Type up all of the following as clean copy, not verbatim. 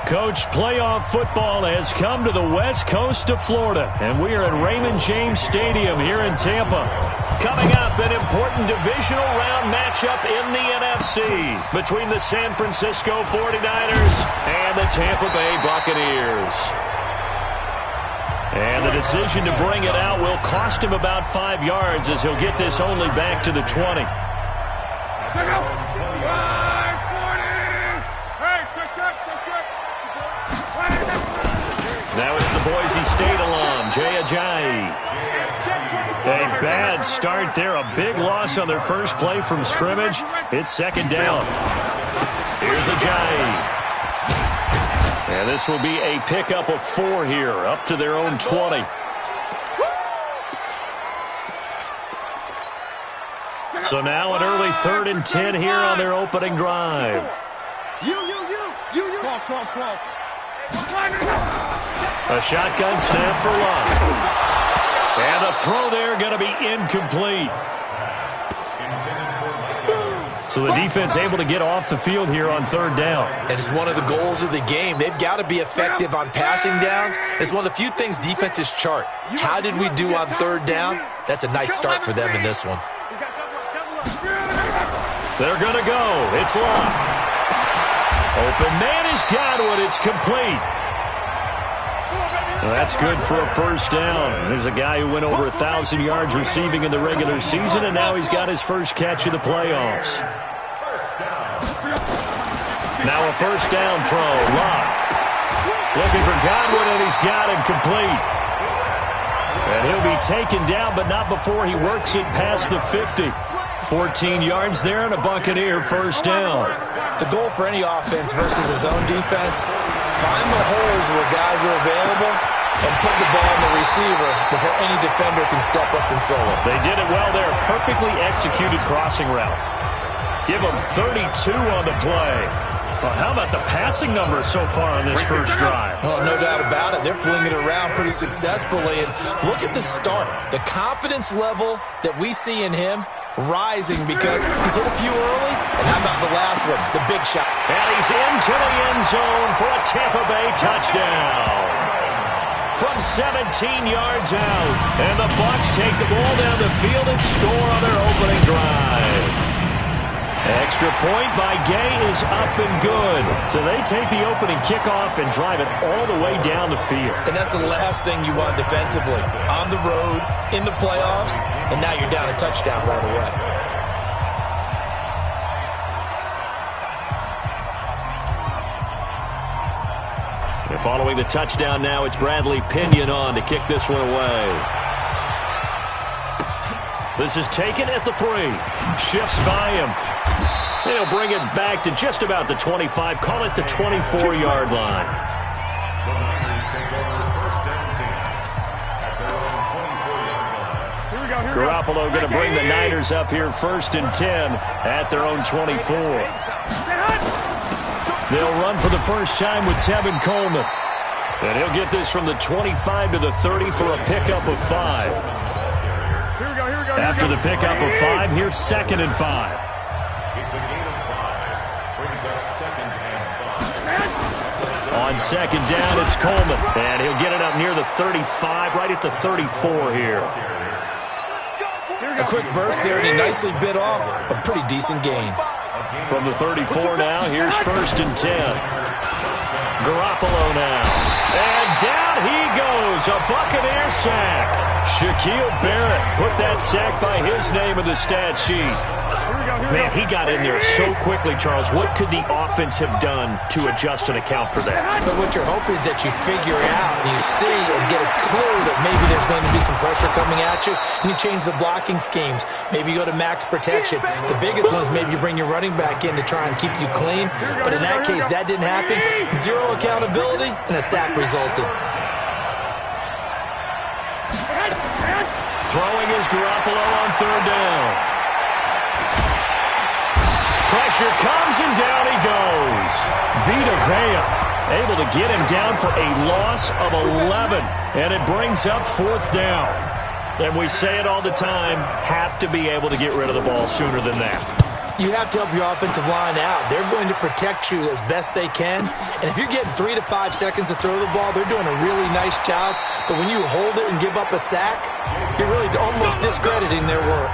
Coach, playoff football has come to the west coast of Florida, and we are at Raymond James Stadium here in Tampa. Coming up, an important divisional round matchup in the NFC between the San Francisco 49ers and the Tampa Bay Buccaneers. And the decision to bring it out will cost him about 5 yards as he'll get this only back to the 20. Now it's the Boise State alum, Jay Ajayi. A bad start there, a big loss on their first play from scrimmage. It's second down. Here's Ajayi. And this will be a pickup of 4 here, up to their own 20. So now an early 3rd and 10 here on their opening drive. A shotgun snap for Love. And the throw there going to be incomplete. So the defense able to get off the field here on 3rd down. And it's one of the goals of the game. They've got to be effective on passing downs. It's one of the few things defenses chart. How did we do on 3rd down? That's a nice start for them in this one. They're going to go. It's Love. Open man is Godwin. It's complete. Well, that's good for a first down. There's a guy who went over 1,000 yards receiving in the regular season, and now he's got his first catch of the playoffs. Now a first down throw. Love looking for Godwin, and he's got him complete. And he'll be taken down, but not before he works it past the 50. 14 yards there and a Buccaneer first down. The goal for any offense versus his own defense, find the holes where guys are available and put the ball in the receiver before any defender can step up and fill it. They did it well there. Perfectly executed crossing route. Give them 32 on the play. Well, how about the passing numbers so far on this first drive? Well, no doubt about it. They're flinging it around pretty successfully. And look at the start. The confidence level that we see in him rising because he's hit a few early. And how about the last one, the big shot? And he's into the end zone for a Tampa Bay touchdown. From 17 yards out. And the Bucs take the ball down the field and score on their opening drive. Extra point by Gay is up and good. So they take the opening kickoff and drive it all the way down the field. And that's the last thing you want defensively. On the road, in the playoffs, and now you're down a touchdown right away. And following the touchdown now, it's Bradley Pinion on to kick this one away. This is taken at the 3. Shifts by him. They'll bring it back to just about the 25. Call it the 24-yard line. Garoppolo going to bring the Niners up here 1st and 10 at their own 24. They'll run for the first time with Tevin Coleman. And he'll get this from the 25 to the 30 for a pickup of 5. After the pickup of 5, here's 2nd and 5. On 2nd down, it's Coleman. And he'll get it up near the 35, right at the 34 here. A quick burst there, and he nicely bit off a pretty decent gain. From the 34 now, here's 1st and 10. Garoppolo now. And down he goes. A Buccaneer sack. Shaquille Barrett put that sack by his name in the stat sheet. Man, he got in there so quickly, Charles. What could the offense have done to adjust and account for that? But what you're hoping is that you figure out and you see and get a clue that maybe there's going to be some pressure coming at you, and you change the blocking schemes. Maybe you go to max protection. The biggest one is maybe you bring your running back in to try and keep you clean. But in that case, that didn't happen. 0 accountability, and a sack resulted. Throwing is Garoppolo on 3rd down. Pressure comes, and down he goes. Vita Vea able to get him down for a loss of 11. And it brings up 4th down. And we say it all the time, have to be able to get rid of the ball sooner than that. You have to help your offensive line out. They're going to protect you as best they can. And if you're getting 3 to 5 seconds to throw the ball, they're doing a really nice job. But when you hold it and give up a sack, you're really almost discrediting their work.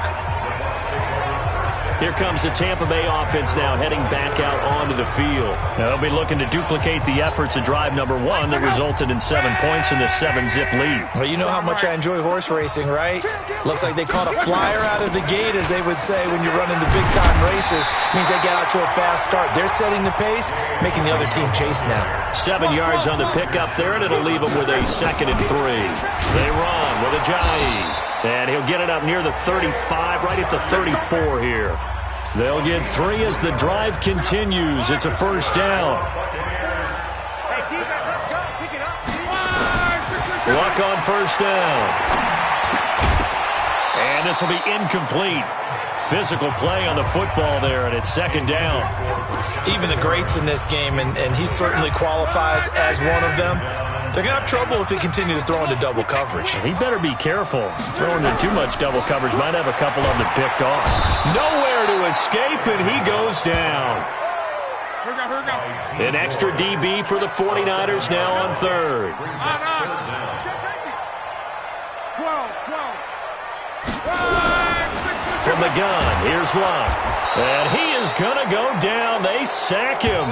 Here comes the Tampa Bay offense now heading back out onto the field. They'll be looking to duplicate the efforts of drive number 1 that resulted in 7 points in the 7-zip lead. Well, you know how much I enjoy horse racing, right? Looks like they caught a flyer out of the gate, as they would say when you're running the big-time races. Means they get out to a fast start. They're setting the pace, making the other team chase now. 7 yards on the pickup there, and it'll leave them with a 2nd and 3. They run with Ajayi. And he'll get it up near the 35, right at the 34 here. They'll get 3 as the drive continues. It's a first down. Luck on first down. And this will be incomplete. Physical play on the football there, and it's 2nd down. Even the greats in this game, and he certainly qualifies as one of them, they're going to have trouble if they continue to throw into double coverage. He better be careful. Throwing in too much double coverage might have a couple of them picked off. Nowhere to escape, and he goes down. An extra DB for the 49ers now on 3rd. From the gun, here's Luck. And he is going to go down. They sack him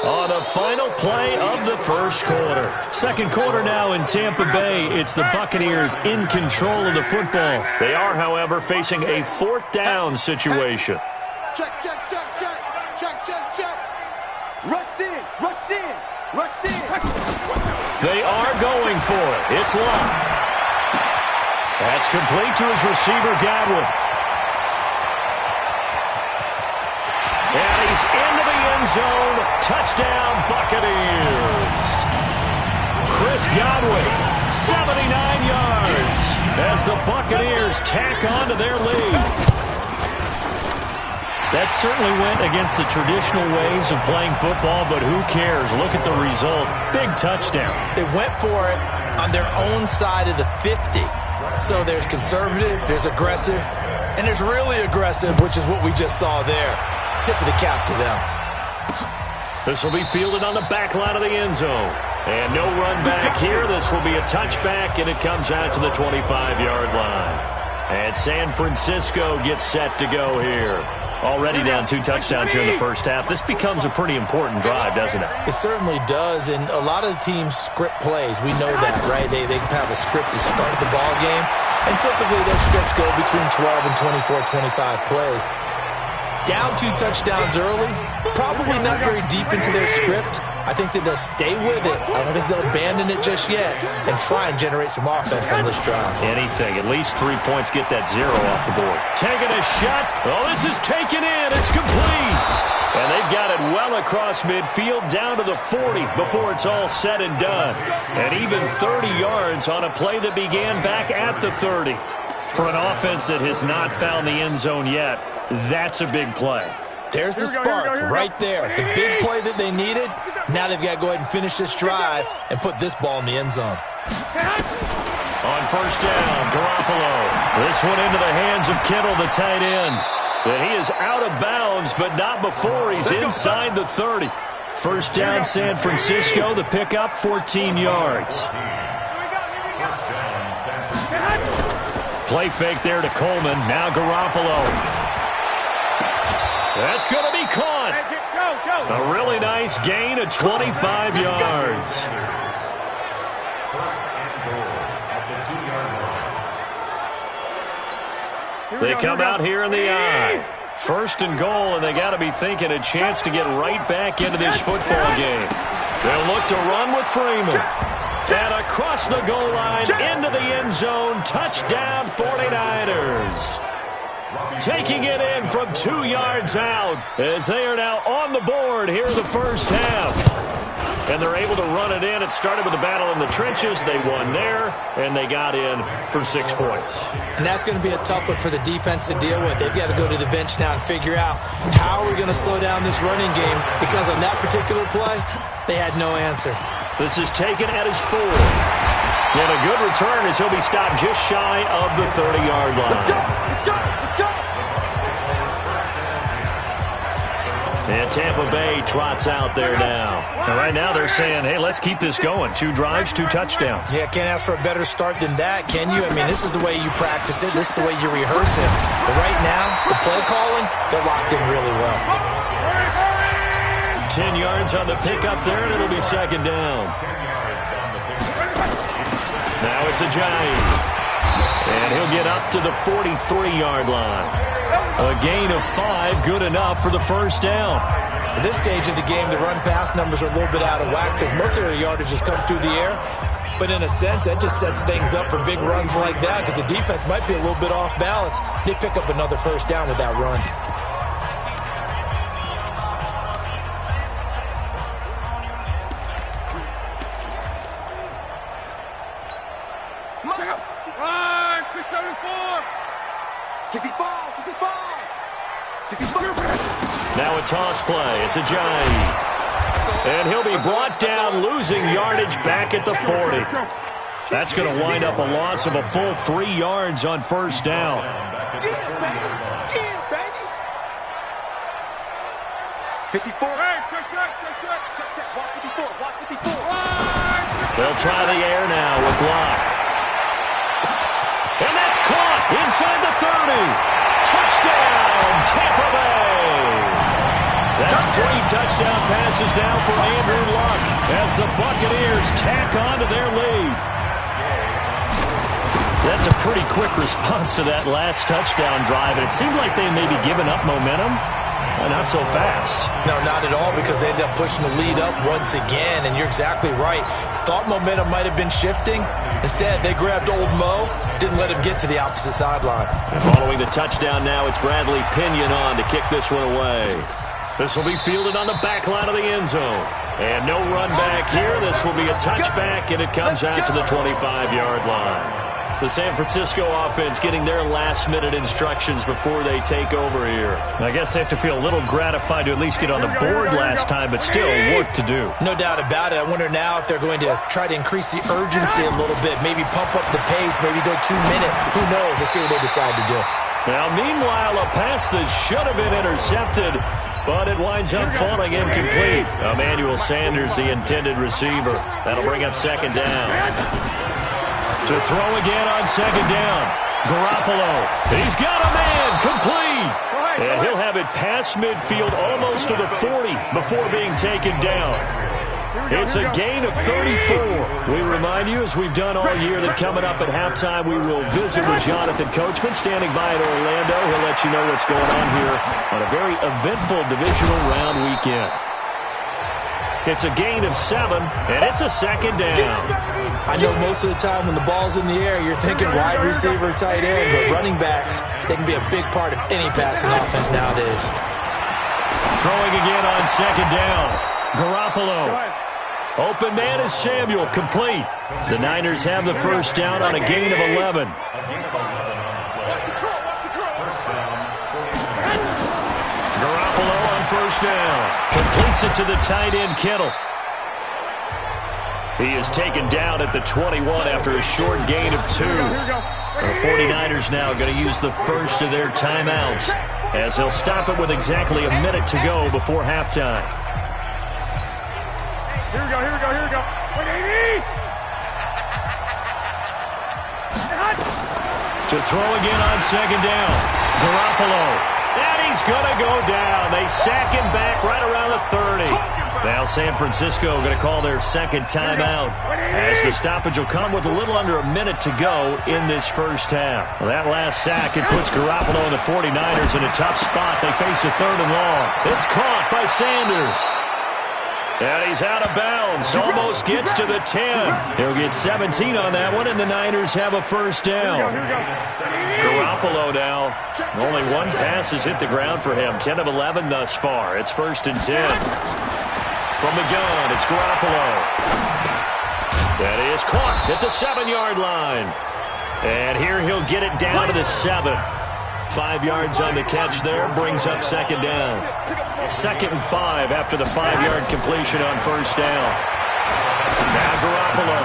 on the final play of the first quarter. 2nd quarter now in Tampa Bay. It's the Buccaneers in control of the football. They are, however, facing a 4th down situation. Check. Rush in. They are going for it. It's Luck. That's complete to his receiver, Godwin. And he's into the end zone. Touchdown, Buccaneers. Chris Godwin, 79 yards, as the Buccaneers tack on to their lead. That certainly went against the traditional ways of playing football, but who cares? Look at the result. Big touchdown. They went for it on their own side of the 50. So there's conservative, there's aggressive, and there's really aggressive, which is what we just saw there. Tip of the cap to them. This will be fielded on the back line of the end zone. And no run back here. This will be a touchback, and it comes out to the 25-yard line. And San Francisco gets set to go here. Already down 2 touchdowns here in the first half. This becomes a pretty important drive, doesn't it? It certainly does, and a lot of the teams script plays. We know that, right? They have a script to start the ball game, and typically those scripts go between 12 and 24, 25 plays. Down 2 touchdowns early, probably not very deep into their script. I think that they'll stay with it. I don't think they'll abandon it just yet and try and generate some offense on this drive. Anything. At least 3 points, get that 0 off the board. Taking a shot. Oh, this is taken in. It's complete. And they've got it well across midfield down to the 40 before it's all said and done. And even 30 yards on a play that began back at the 30. For an offense that has not found the end zone yet, that's a big play. There's the spark right there. The big play that they needed. Now they've got to go ahead and finish this drive and put this ball in the end zone. On first down, Garoppolo. This one into the hands of Kittle, the tight end. And he is out of bounds, but not before he's inside the 30. First down, San Francisco. The pickup, 14 yards. Play fake there to Coleman. Now Garoppolo. That's going to be caught. A really nice gain of 25 yards. They come out here in the I. 1st and goal, and they got to be thinking a chance to get right back into this football game. They'll look to run with Freeman. And across the goal line, into the end zone, touchdown 49ers. Taking it in from 2 yards out as they are now on the board here in the first half. And they're able to run it in. It started with a battle in the trenches. They won there, and they got in for 6 points. And that's going to be a tough one for the defense to deal with. They've got to go to the bench now and figure out how we're going to slow down this running game, because on that particular play, they had no answer. This is taken at his 4. And a good return as he'll be stopped just shy of the 30-yard line. Let's go. And Tampa Bay trots out there now. And right now they're saying, hey, let's keep this going. 2 drives, 2 touchdowns. Yeah, can't ask for a better start than that, can you? I mean, this is the way you practice it. This is the way you rehearse it. But right now, the play calling, they're locked in really well. 10 yards on the pickup there, and it'll be second down. Now it's Ajayi. And he'll get up to the 43-yard line. A gain of 5, good enough for the first down. At this stage of the game, the run-pass numbers are a little bit out of whack because most of their yardage has come through the air. But in a sense, that just sets things up for big runs like that because the defense might be a little bit off balance. They pick up another first down with that run. Run, 674. 65, 65. Now a toss play. It's Ajayi. And he'll be brought down, losing yardage back at the 40. That's going to wind up a loss of a full 3 yards on first down. Yeah, baby. Yeah, baby. 54. Hey, check. Watch 54. Watch 54. They'll try the air now with Block. And that's caught inside the 30. Touchdown, Tampa Bay. That's 3 touchdown passes now for Andrew Luck as the Buccaneers tack on to their lead. That's a pretty quick response to that last touchdown drive, and it seemed like they may be giving up momentum. Not so fast. No, not at all, because they ended up pushing the lead up once again, and you're exactly right. Thought momentum might have been shifting. Instead, they grabbed old Mo, didn't let him get to the opposite sideline. Following the touchdown now, it's Bradley Pinion on to kick this one away. This will be fielded on the back line of the end zone. And no run back here. This will be a touchback, and it comes out to the 25-yard line. The San Francisco offense getting their last-minute instructions before they take over here. I guess they have to feel a little gratified to at least get on the board last time, but still work to do. No doubt about it. I wonder now if they're going to try to increase the urgency a little bit, maybe pump up the pace, maybe go 2 minutes. Who knows? Let's see what they decide to do. Now, meanwhile, a pass that should have been intercepted, but it winds up falling incomplete. Emmanuel Sanders, the intended receiver. That'll bring up second down. To throw again on second down. Garoppolo. He's got a man. Complete. And he'll have it past midfield almost to the 40 before being taken down. It's a gain of 34. We remind you, as we've done all year, that coming up at halftime, we will visit with Jonathan Coachman standing by in Orlando. He'll let you know what's going on here on a very eventful divisional round weekend. It's a gain of 7, and it's a second down. I know most of the time when the ball's in the air, you're thinking wide receiver, tight end, but running backs, they can be a big part of any passing offense nowadays. Throwing again on second down. Garoppolo. Open man is Samuel, complete. The Niners have the first down on a gain of 11. Garoppolo on first down. Completes it to the tight end, Kittle. He is taken down at the 21 after a short gain of 2. The 49ers now going to use the first of their timeouts as they'll stop it with exactly a minute to go before halftime. Here we go. 180! To throw again on second down. Garoppolo. And he's going to go down. They sack him back right around the 30. Now San Francisco going to call their second timeout as the stoppage will come with a little under a minute to go in this first half. Well, that last sack, it puts Garoppolo and the 49ers in a tough spot. They face a 3rd and long. It's caught by Sanders. And he's out of bounds. Almost gets to the 10. He'll get 17 on that one, and the Niners have a first down. Garoppolo now. Only one pass has hit the ground for him. 10 of 11 thus far. It's 1st and 10. From the gun, it's Garoppolo. That is caught at the 7-yard line. And here he'll get it down to the 7. 5 yards on the catch there. Brings up second down. 2nd and 5 after the 5-yard completion on first down. Now Garoppolo.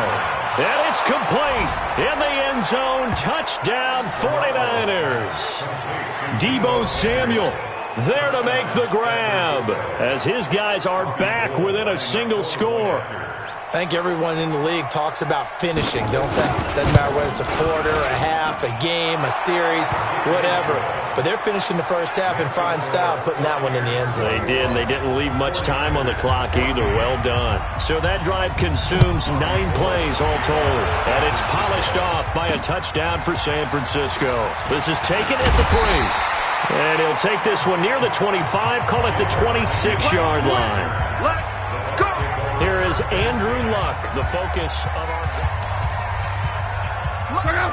And it's complete. In the end zone. Touchdown 49ers. Deebo Samuel there to make the grab, as his guys are back within a single score. I think everyone in the league talks about finishing, don't they? Doesn't matter whether it's a quarter, a half, a game, a series, whatever. But they're finishing the first half in fine style, putting that one in the end zone. They did, and they didn't leave much time on the clock either. Well done. So that drive consumes 9 plays all told, and it's polished off by a touchdown for San Francisco. This is taken at the 3. And he'll take this one near the 25, call it the 26-yard line. Here is Andrew Luck, the focus of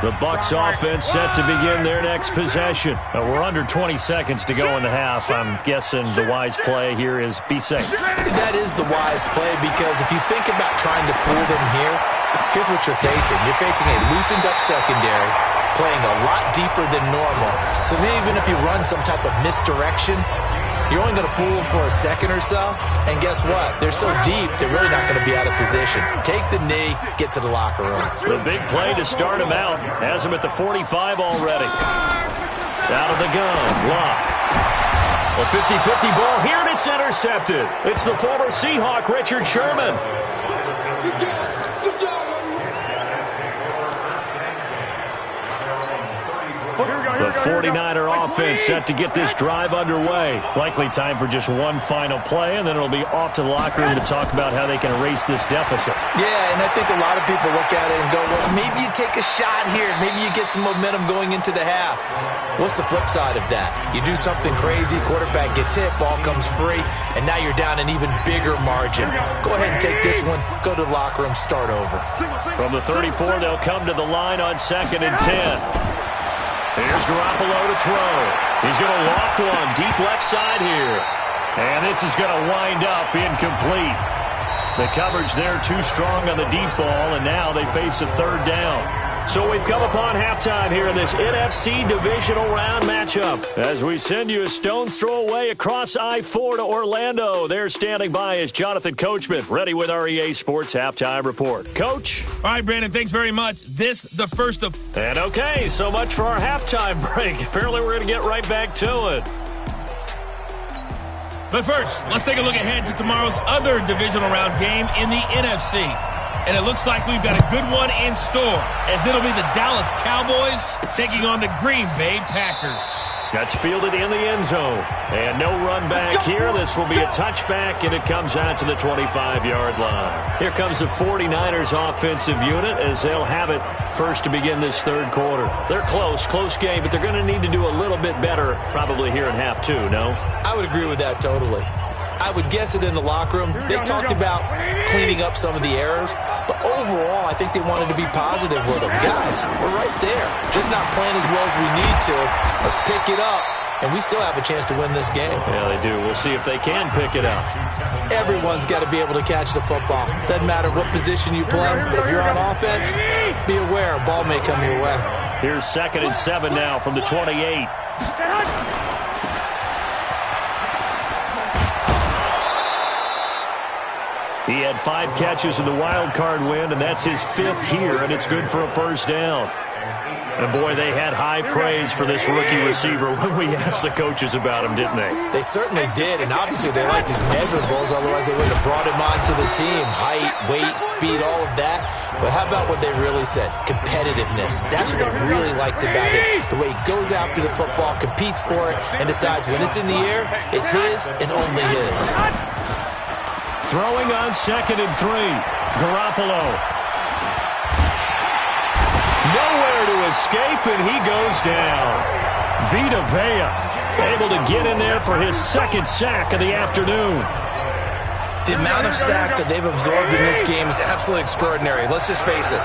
the Bucs offense set to begin their next possession. We're under 20 seconds to go in the half. I'm guessing the wise play here is be safe. That is the wise play, because if you think about trying to fool them here, here's what you're facing. You're facing a loosened up secondary, playing a lot deeper than normal. So even if you run some type of misdirection, you're only going to fool them for a second or so. And guess what? They're so deep, they're really not going to be out of position. Take the knee, get to the locker room. The big play to start him out. Has him at the 45 already. Out of the gun, Lock. A 50-50 ball here, and it's intercepted. It's the former Seahawk, Richard Sherman. The 49er offense set to get this drive underway. Likely time for just one final play, and then it'll be off to the locker room to talk about how they can erase this deficit. Yeah, and I think a lot of people look at it and go, well, maybe you take a shot here. Maybe you get some momentum going into the half. What's the flip side of that? You do something crazy, quarterback gets hit, ball comes free, and now you're down an even bigger margin. Go ahead and take this one, go to the locker room, start over. From the 34, they'll come to the line on 2nd and 10. Here's Garoppolo to throw. He's going to loft one deep left side here. And this is going to wind up incomplete. The coverage there too strong on the deep ball, and now they face a 3rd down. So we've come upon halftime here in this NFC divisional round matchup. As we send you a stone's throw away across I-4 to Orlando. There standing by is Jonathan Coachman, ready with our EA Sports Halftime Report. Coach? All right, Brandon, thanks very much. This, the first of... And okay, so much for our halftime break. Apparently we're going to get right back to it. But first, let's take a look ahead to tomorrow's other divisional round game in the NFC. And it looks like we've got a good one in store, as it'll be the Dallas Cowboys taking on the Green Bay Packers. That's fielded in the end zone. And no run back here. This will be a touchback, and it comes out to the 25-yard line. Here comes the 49ers offensive unit as they'll have it first to begin this 3rd quarter. They're close game, but they're going to need to do a little bit better probably here in half 2, no? I would agree with that totally. I would guess it in the locker room. They talked about cleaning up some of the errors, but overall, I think they wanted to be positive with them. Guys, we're right there. Just not playing as well as we need to. Let's pick it up, and we still have a chance to win this game. Yeah, they do. We'll see if they can pick it up. Everyone's got to be able to catch the football. Doesn't matter what position you play, but if you're on offense, be aware a ball may come your way. Here's 2nd and 7 now from the 28. He had 5 catches in the wild card win, and that's his 5th here, and it's good for a 1st down. And boy, they had high praise for this rookie receiver when we asked the coaches about him, didn't they? They certainly did, and obviously they liked his measurables, otherwise they wouldn't have brought him onto the team. Height, weight, speed, all of that. But how about what they really said? Competitiveness. That's what they really liked about him. The way he goes after the football, competes for it, and decides when it's in the air, it's his and only his. Throwing on 2nd and 3. Garoppolo. Nowhere to escape, and he goes down. Vita Vea able to get in there for his 2nd sack of the afternoon. The amount of sacks that they've absorbed in this game is absolutely extraordinary. Let's just face it.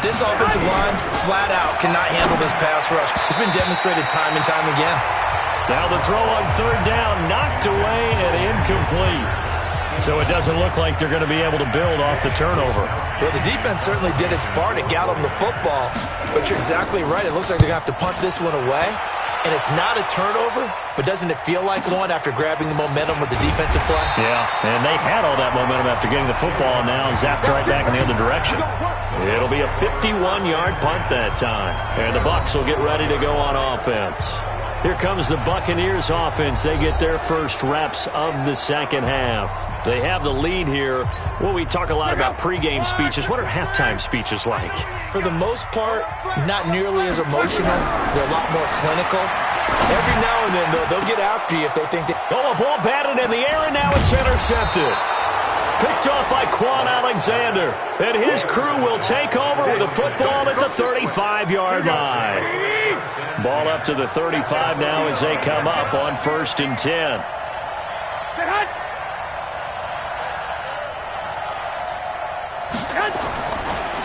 This offensive line, flat out, cannot handle this pass rush. It's been demonstrated time and time again. Now the throw on 3rd down, knocked away and incomplete. So it doesn't look like they're going to be able to build off the turnover. Well, the defense certainly did its part to gather them the football. But you're exactly right. It looks like they're going to have to punt this one away. And it's not a turnover, but doesn't it feel like one after grabbing the momentum with the defensive play? Yeah, and they had all that momentum after getting the football, and now zapped right back in the other direction. It'll be a 51-yard punt that time. And the Bucs will get ready to go on offense. Here comes the Buccaneers offense. They get their first reps of the second half. They have the lead here. Well, we talk a lot about pregame speeches. What are halftime speeches like? For the most part, not nearly as emotional. They're a lot more clinical. Every now and then, though, they'll get after you if they think that... Oh, a ball batted in the air, and now it's intercepted. Picked off by Quan Alexander. And his crew will take over with a football at the 35-yard line. Ball up to the 35 now as they come up on 1st and 10.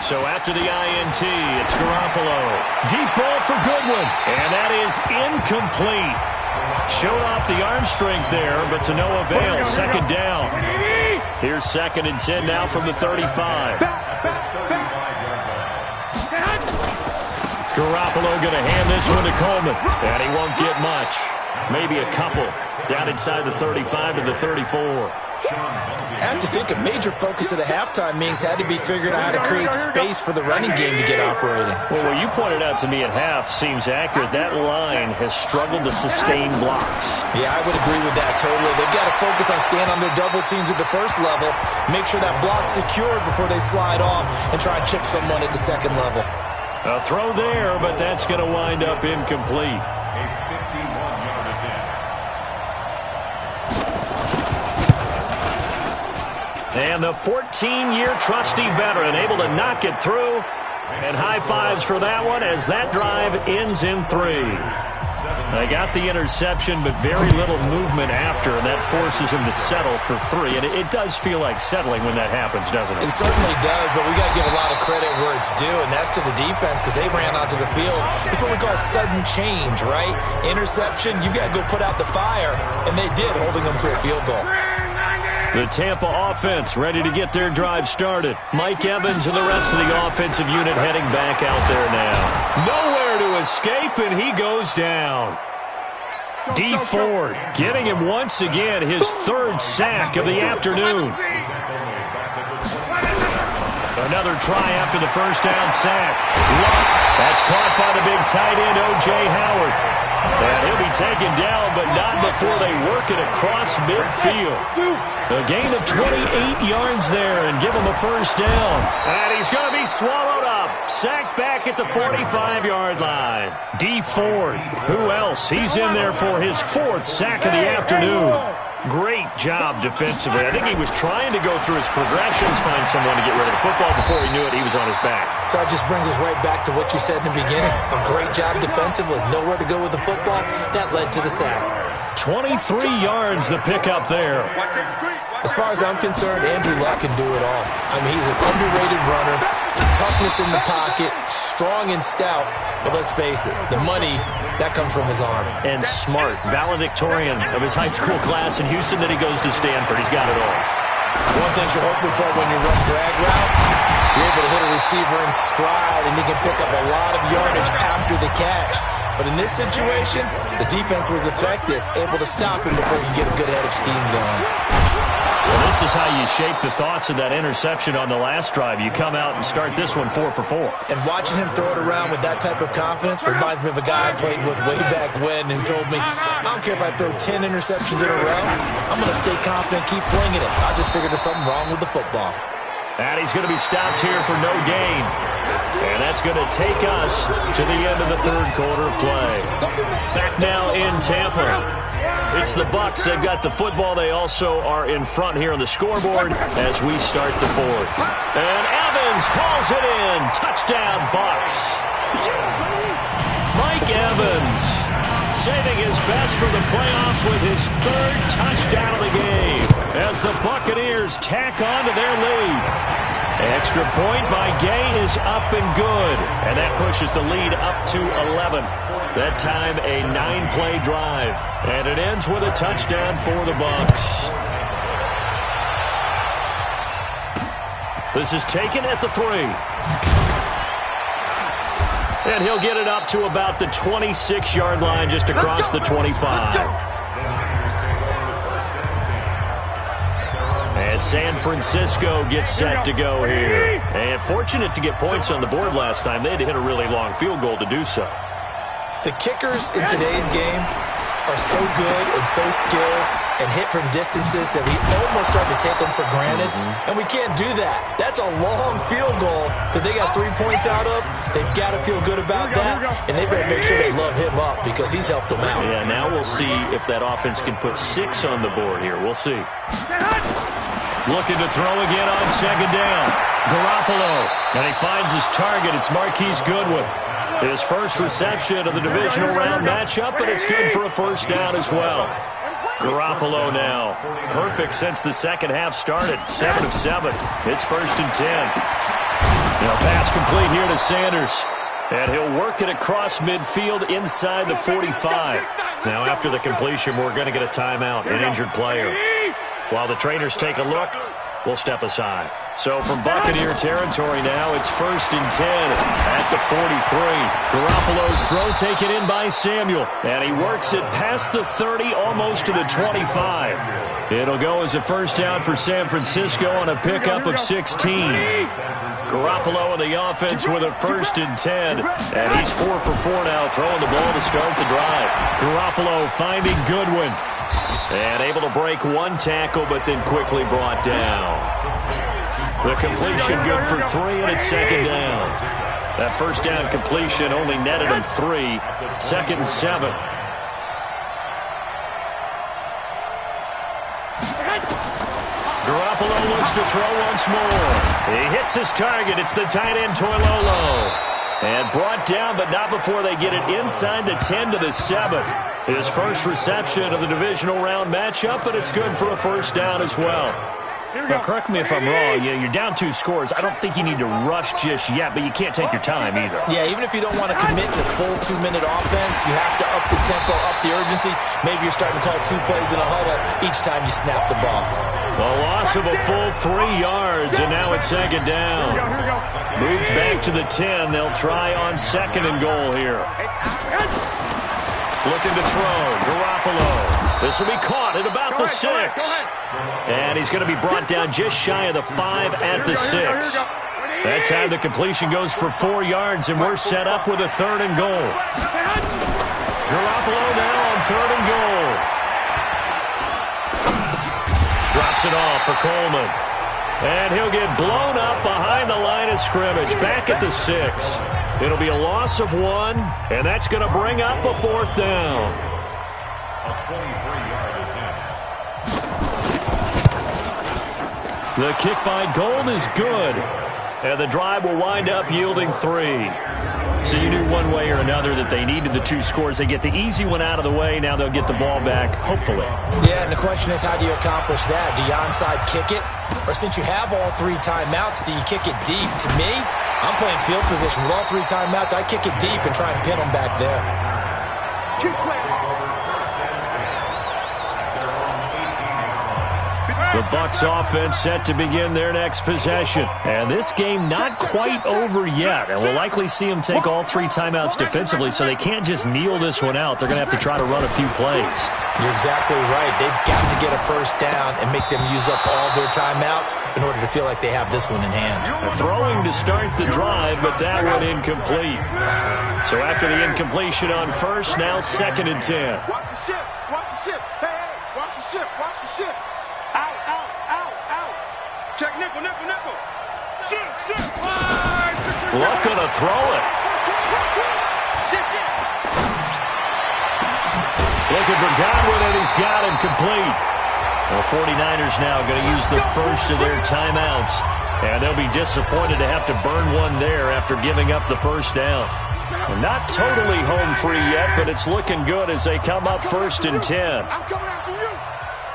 So after the INT, it's Garoppolo. Deep ball for Goodwin. And that is incomplete. Showed off the arm strength there, but to no avail. Second down. Here's 2nd and 10 now from the 35. Garoppolo going to hand this one to Coleman. And he won't get much. Maybe a couple. Down inside the 35 to the 34. I have to think a major focus of the halftime meetings had to be figuring out how to create space for the running game to get operating. Well, what you pointed out to me at half seems accurate. That line has struggled to sustain blocks. Yeah, I would agree with that totally. They've got to focus on staying on their double teams at the first level, make sure that block's secured before they slide off, and try and chip someone at the second level. A throw there, but that's going to wind up incomplete. And the 14-year trusty veteran able to knock it through. And high fives for that one as that drive ends in 3. They got the interception, but very little movement after, and that forces him to settle for 3. And it does feel like settling when that happens, doesn't it? It certainly does, but we got to give a lot of credit where it's due, and that's to the defense because they ran onto the field. It's what we call sudden change, right? Interception, you got to go put out the fire, and they did, holding them to a field goal. The Tampa offense ready to get their drive started. Mike Evans and the rest of the offensive unit heading back out there now. Nowhere to escape, and he goes down. D. Ford getting him once again, his 3rd sack of the afternoon. Another try after the first down sack. That's caught by the big tight end, O.J. Howard. And he'll be taken down, but not before they work it across midfield. A gain of 28 yards there and give him a first down. And he's going to be swallowed up. Sacked back at the 45-yard line. D. Ford, who else? He's in there for his 4th sack of the afternoon. Great job defensively. I think he was trying to go through his progressions, find someone to get rid of the football. Before he knew it, he was on his back. So that just brings us right back to what you said in the beginning. A great job defensively. Nowhere to go with the football. That led to the sack. 23 yards the pickup there. As far as I'm concerned, Andrew Luck can do it all. I mean, he's an underrated runner, toughness in the pocket, strong and stout. But let's face it, the money, that comes from his arm. And smart, valedictorian of his high school class in Houston, then he goes to Stanford. He's got it all. One thing you're hoping for when you run drag routes, you're able to hit a receiver in stride, and he can pick up a lot of yardage after the catch. But in this situation, the defense was effective, able to stop him before he get a good head of steam going. Well, this is how you shape the thoughts of that interception on the last drive. You come out and start this one 4 for 4. And watching him throw it around with that type of confidence reminds me of a guy I played with way back when and told me, I don't care if I throw 10 interceptions in a row, I'm going to stay confident, keep flinging it. I just figured there's something wrong with the football. And he's going to be stopped here for no gain. And that's going to take us to the end of the 3rd quarter play. Back now in Tampa. It's the Bucs. They've got the football. They also are in front here on the scoreboard as we start the 4th. And Evans calls it in. Touchdown, Bucs. Mike Evans saving his best for the playoffs with his 3rd touchdown of the game as the Buccaneers tack on to their lead. Extra point by Gay is up and good, and that pushes the lead up to 11. That time a 9-play drive, and it ends with a touchdown for the Bucs. This is taken at the 3. And he'll get it up to about the 26-yard line, just across the 25. And San Francisco gets set to go here. And fortunate to get points on the board last time. They had to hit a really long field goal to do so. The kickers in today's game are so good and so skilled and hit from distances that we almost start to take them for granted, and we can't do that. That's a long field goal that they got 3 points out of. They've got to feel good about that, and they better make sure they love him up because he's helped them out. Yeah, now we'll see if that offense can put 6 on the board here. We'll see. Looking to throw again on second down. Garoppolo, and he finds his target. It's Marquise Goodwin. His first reception of the divisional round matchup, and it's good for a first down as well. Garoppolo now. Perfect since the second half started. 7 of 7. It's 1st and 10. Now pass complete here to Sanders. And he'll work it across midfield inside the 45. Now after the completion, we're going to get a timeout, an injured player. While the trainers take a look, we'll step aside. So from Buccaneer territory now, it's 1st and 10 at the 43. Garoppolo's throw taken in by Samuel. And he works it past the 30, almost to the 25. It'll go as a first down for San Francisco on a pickup of 16. Garoppolo in the offense with a 1st and 10. And he's 4 for 4 now, throwing the ball to start the drive. Garoppolo finding Goodwin. And able to break one tackle, but then quickly brought down. The completion good for 3, and it's second down. That first down completion only netted him 3. 2nd and 7. Garoppolo looks to throw once more. He hits his target. It's the tight end, Toilolo. And brought down, but not before they get it inside the 10 to the 7. His first reception of the divisional round matchup, but it's good for a first down as well. Now, correct me if I'm wrong. You're down 2 scores. I don't think you need to rush just yet, but you can't take your time either. Yeah, even if you don't want to commit to full 2-minute offense, you have to up the tempo, up the urgency. Maybe you're starting to call 2 plays in a huddle each time you snap the ball. A loss of a full 3 yards, and now it's second down. Moved back to the 10. They'll try on 2nd and goal here. Looking to throw. Garoppolo. This will be caught at about the 6. And he's going to be brought down just shy of the 5 at the 6. That time the completion goes for 4 yards, and we're set up with a 3rd and goal. Garoppolo now on 3rd and goal. Drops it off for Coleman. And he'll get blown up behind the line of scrimmage, back at the 6. It'll be a loss of 1, and that's going to bring up a 4th down. A 23-yard attempt. The kick by Gold is good, and the drive will wind up yielding 3. So you knew one way or another that they needed the 2 scores. They get the easy one out of the way. Now they'll get the ball back, hopefully. Yeah, and the question is, how do you accomplish that? Do you onside kick it? Or since you have all 3 timeouts, do you kick it deep? To me, I'm playing field position. With all 3 timeouts, I kick it deep and try and pin them back there. The Bucs offense set to begin their next possession. And this game not quite over yet. And we'll likely see them take all 3 timeouts defensively, so they can't just kneel this one out. They're going to have to try to run a few plays. You're exactly right. They've got to get a first down and make them use up all their timeouts in order to feel like they have this one in hand. Throwing to start the drive, but that one incomplete. So after the incompletion on first, now 2nd and 10. Watch the ship. Watch the ship. Hey, hey, watch the ship. Watch the ship. Out, out, out, out. Check nickel, nickel, nickel. Ship, ship. Luck gonna throw it. Ship, ship. Looking for Godwin, and he's got him complete. The 49ers now going to use the first of their timeouts. And they'll be disappointed to have to burn one there after giving up the first down. They're not totally home free yet, but it's looking good as they come up 1st and 10. I'm coming after you.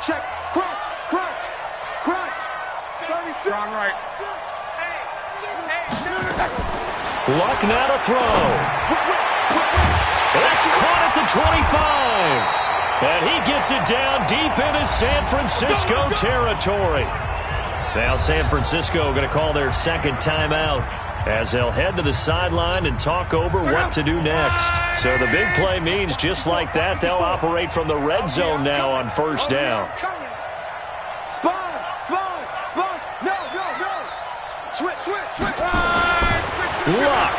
Check. Crunch, crunch, crunch. 36. Strong right. Luck now to throw. That's caught at the 25. And he gets it down deep into San Francisco territory. Now San Francisco going to call their 2nd timeout as they'll head to the sideline and talk over what to do next. So the big play means just like that, they'll operate from the red zone now on 1st down. Sponge, sponge, sponge. No, no, no. Switch, switch, switch. Luck.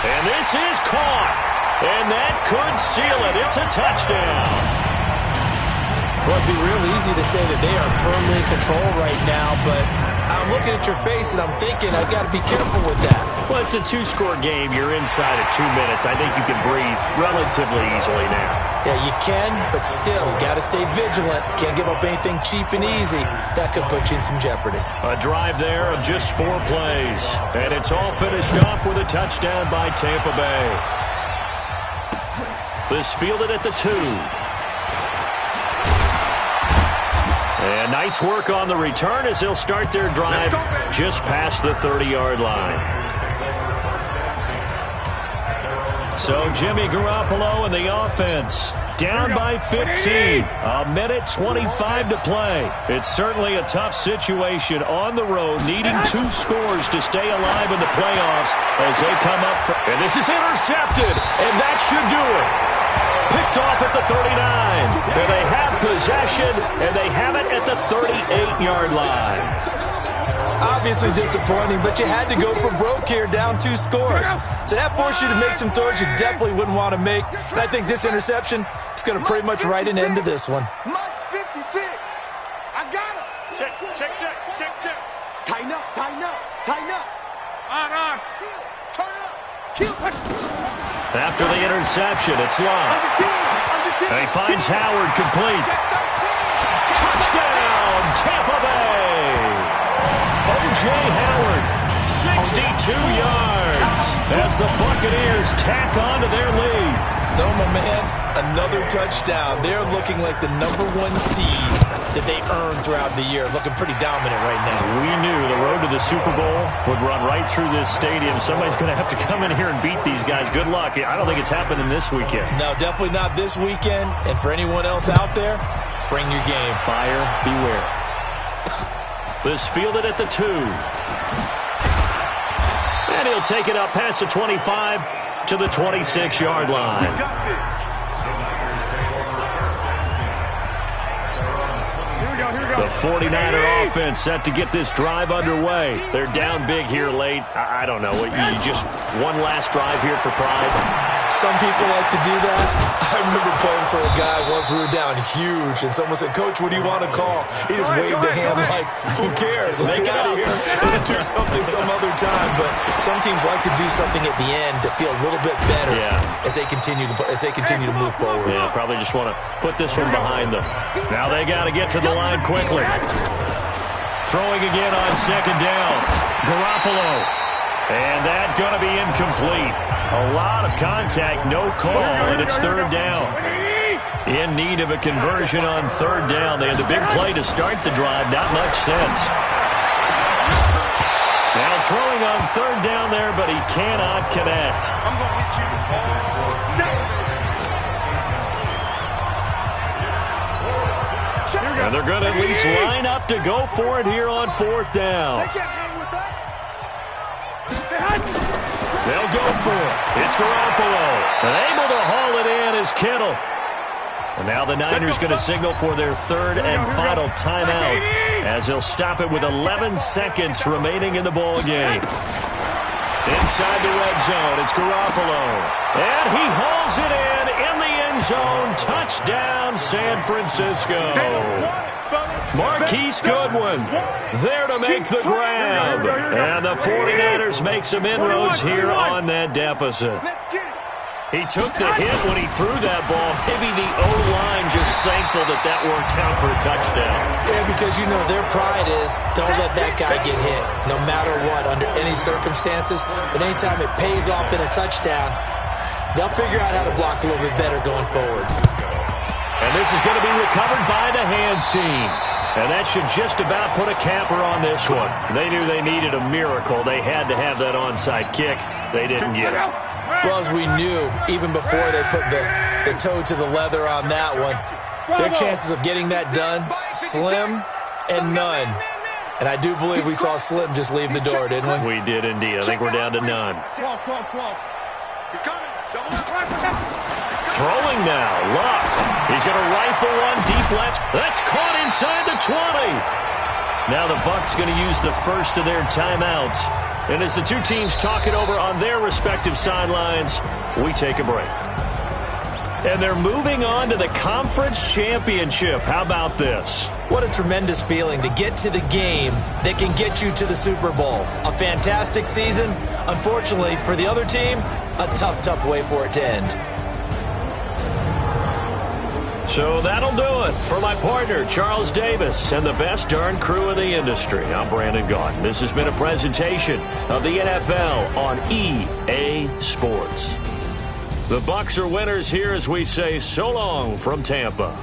And And this is caught. And that could seal it. It's a touchdown. Well, it'd be real easy to say that they are firmly in control right now, but I'm looking at your face and I'm thinking I've got to be careful with that. Well, it's a two-score game. You're inside of 2 minutes. I think you can breathe relatively easily now. Yeah, you can, but still, you got to stay vigilant. Can't give up anything cheap and easy. That could put you in some jeopardy. A drive there of just 4 plays. And it's all finished off with a touchdown by Tampa Bay. This fielded at the 2. And nice work on the return as they'll start their drive just past the 30-yard line. So Jimmy Garoppolo and the offense down by 15. A minute 25 to play. It's certainly a tough situation on the road, needing 2 scores to stay alive in the playoffs as they come up. And this is intercepted, and that should do it. Picked off at the 39. And they have possession, and they have it at the 38-yard line. Obviously disappointing, but you had to go for broke here, down 2 scores. So that forced you to make some throws you definitely wouldn't want to make. And I think this interception is going to pretty much write an end to this one. Mike's 56. I got him. Check. Tighten up. On. Turn up. Kill. After the interception, it's Love. And he finds Howard complete. Touchdown, Tampa Bay. O.J. Howard, 62 yards as the Buccaneers tack on to their lead. So, my man, another touchdown. They're looking like the #1 seed that they earned throughout the year. Looking pretty dominant right now. We knew the road to the Super Bowl would run right through this stadium. Somebody's going to have to come in here and beat these guys. Good luck. I don't think it's happening this weekend. No, definitely not this weekend. And for anyone else out there, bring your game. Buyer beware. This fielded at the 2. And he'll take it up past the 25 to the 26-yard line. You got this. The 49er offense set to get this drive underway. They're down big here late. I don't know. You just one last drive here for pride? Some people like to do that. I remember playing for a guy once. We were down huge, and someone said, "Coach, what do you want to call?" He just waved a hand like, "Who cares? Let's get out of here and do something some other time." But some teams like to do something at the end to feel a little bit better as they continue to move forward. Yeah, probably just want to put this one behind them. Now they got to get to the line quickly. Throwing again on 2nd down. Garoppolo. And that's going to be incomplete. A lot of contact, no call, and it's 3rd down. In need of a conversion on 3rd down. They had the big play to start the drive. Not much sense. Now throwing on 3rd down there, but he cannot connect. I'm going to hit you all night. And they're going to at least line up to go for it here on 4th down. They can't hang with us. They'll go for it. It's Garoppolo. And able to haul it in is Kittle. And now the Niners going to signal for their 3rd and final timeout as they'll stop it with 11 seconds remaining in the ball game. Inside the red zone, it's Garoppolo. And he hauls it in the end zone. Touchdown, San Francisco. Marquise Goodwin there to make the grab. And the 49ers make some inroads here on that deficit. He took the hit when he threw that ball. Maybe the O-line just thankful that that worked out for a touchdown. Yeah, because, you know, their pride is don't let that guy get hit, no matter what, under any circumstances. But anytime it pays off in a touchdown, they'll figure out how to block a little bit better going forward. And this is going to be recovered by the hands team. And that should just about put a capper on this one. They knew they needed a miracle. They had to have that onside kick. They didn't get it. Well, as we knew, even before they put the toe to the leather on that one, their chances of getting that done, slim and none. And I do believe we saw Slim just leave the door, didn't we? We did indeed. I think we're down to none. He's coming. Double up. Throwing now. Luck. He's going to rifle one deep left. That's caught inside the 20. Now the Bucs going to use the first of their timeouts. And as the two teams talk it over on their respective sidelines, we take a break. And they're moving on to the conference championship. How about this? What a tremendous feeling to get to the game that can get you to the Super Bowl. A fantastic season. Unfortunately, for the other team, a tough, tough way for it to end. So that'll do it for my partner, Charles Davis, and the best darn crew in the industry. I'm Brandon Gaudin. This has been a presentation of the NFL on EA Sports. The Bucs are winners here as we say so long from Tampa.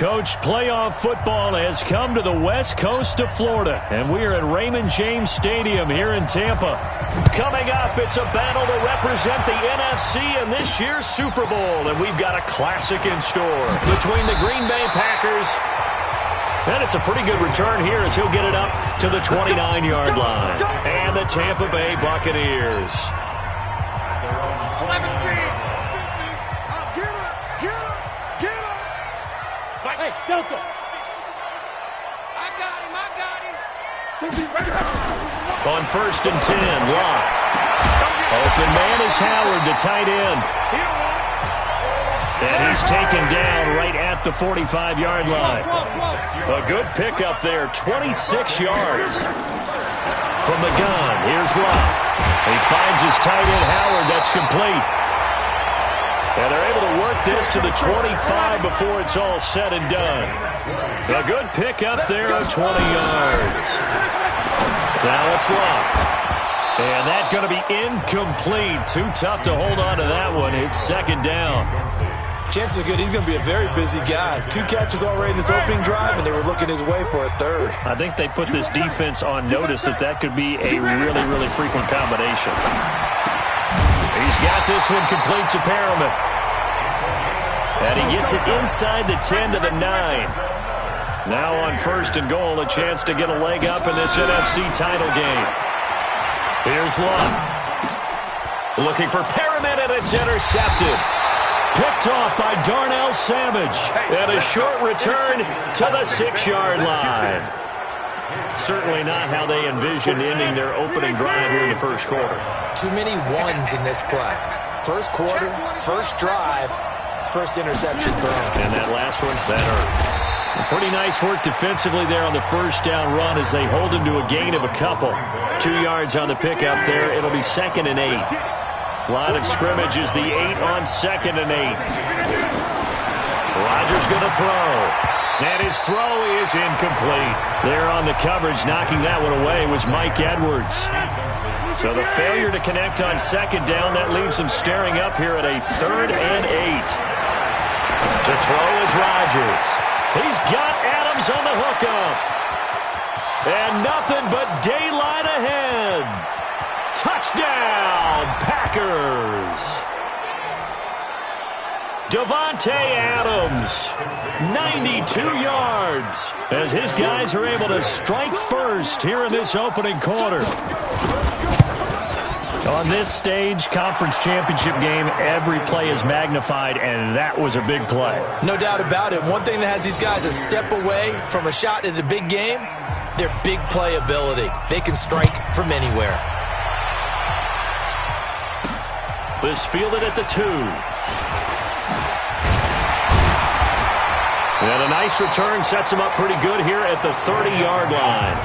Coach, playoff football has come to the west coast of Florida, and we are at Raymond James Stadium here in Tampa. Coming up, it's a battle to represent the NFC in this year's Super Bowl, and we've got a classic in store between the Green Bay Packers, and it's a pretty good return here as he'll get it up to the 29-yard line, and the Tampa Bay Buccaneers. Hey, Delta. I got him. On 1st and 10, Locke. Open man is Howard, the tight end. And he's taken down right at the 45-yard line. A good pickup there, 26 yards. From the gun, here's Locke. He finds his tight end, Howard. That's complete. And they're able to work this to the 25 before it's all said and done. A good pickup there of 20 yards. Now it's Locke. And that's going to be incomplete. Too tough to hold on to that one. It's 2nd down. Chances are good he's going to be a very busy guy. 2 catches already in this opening drive, and they were looking his way for a 3rd. I think they put this defense on notice that could be a really, really frequent combination. He's got this one complete to Perriman. And he gets it inside the 10 to the 9. Now on 1st and goal, a chance to get a leg up in this NFC title game. Here's Locke. Looking for Perriman, and it's intercepted. Picked off by Darnell Savage. And a short return to the 6-yard line. Certainly not how they envisioned ending their opening drive here in the first quarter. Too many ones in this play. First quarter, first drive, first interception thrown. And that last one, that hurts. Pretty nice work defensively there on the first down run as they hold him to a gain of a couple. 2 yards on the pickup there. It'll be 2nd and 8. Line of scrimmage is the 8 on 2nd and 8. Rodgers going to throw. And his throw is incomplete. There on the coverage, knocking that one away, was Mike Edwards. So the failure to connect on 2nd down, that leaves him staring up here at a 3rd and 8. To throw is Rodgers. He's got Adams on the hookup. And nothing but daylight ahead. Touchdown, Packers. Davante Adams, 92 yards, as his guys are able to strike first here in this opening quarter. On this stage, conference championship game, every play is magnified, and that was a big play. No doubt about it. One thing that has these guys a step away from a shot at the big game, their big play ability. They can strike from anywhere. This fielded at the 2. And a nice return sets him up pretty good here at the 30-yard line.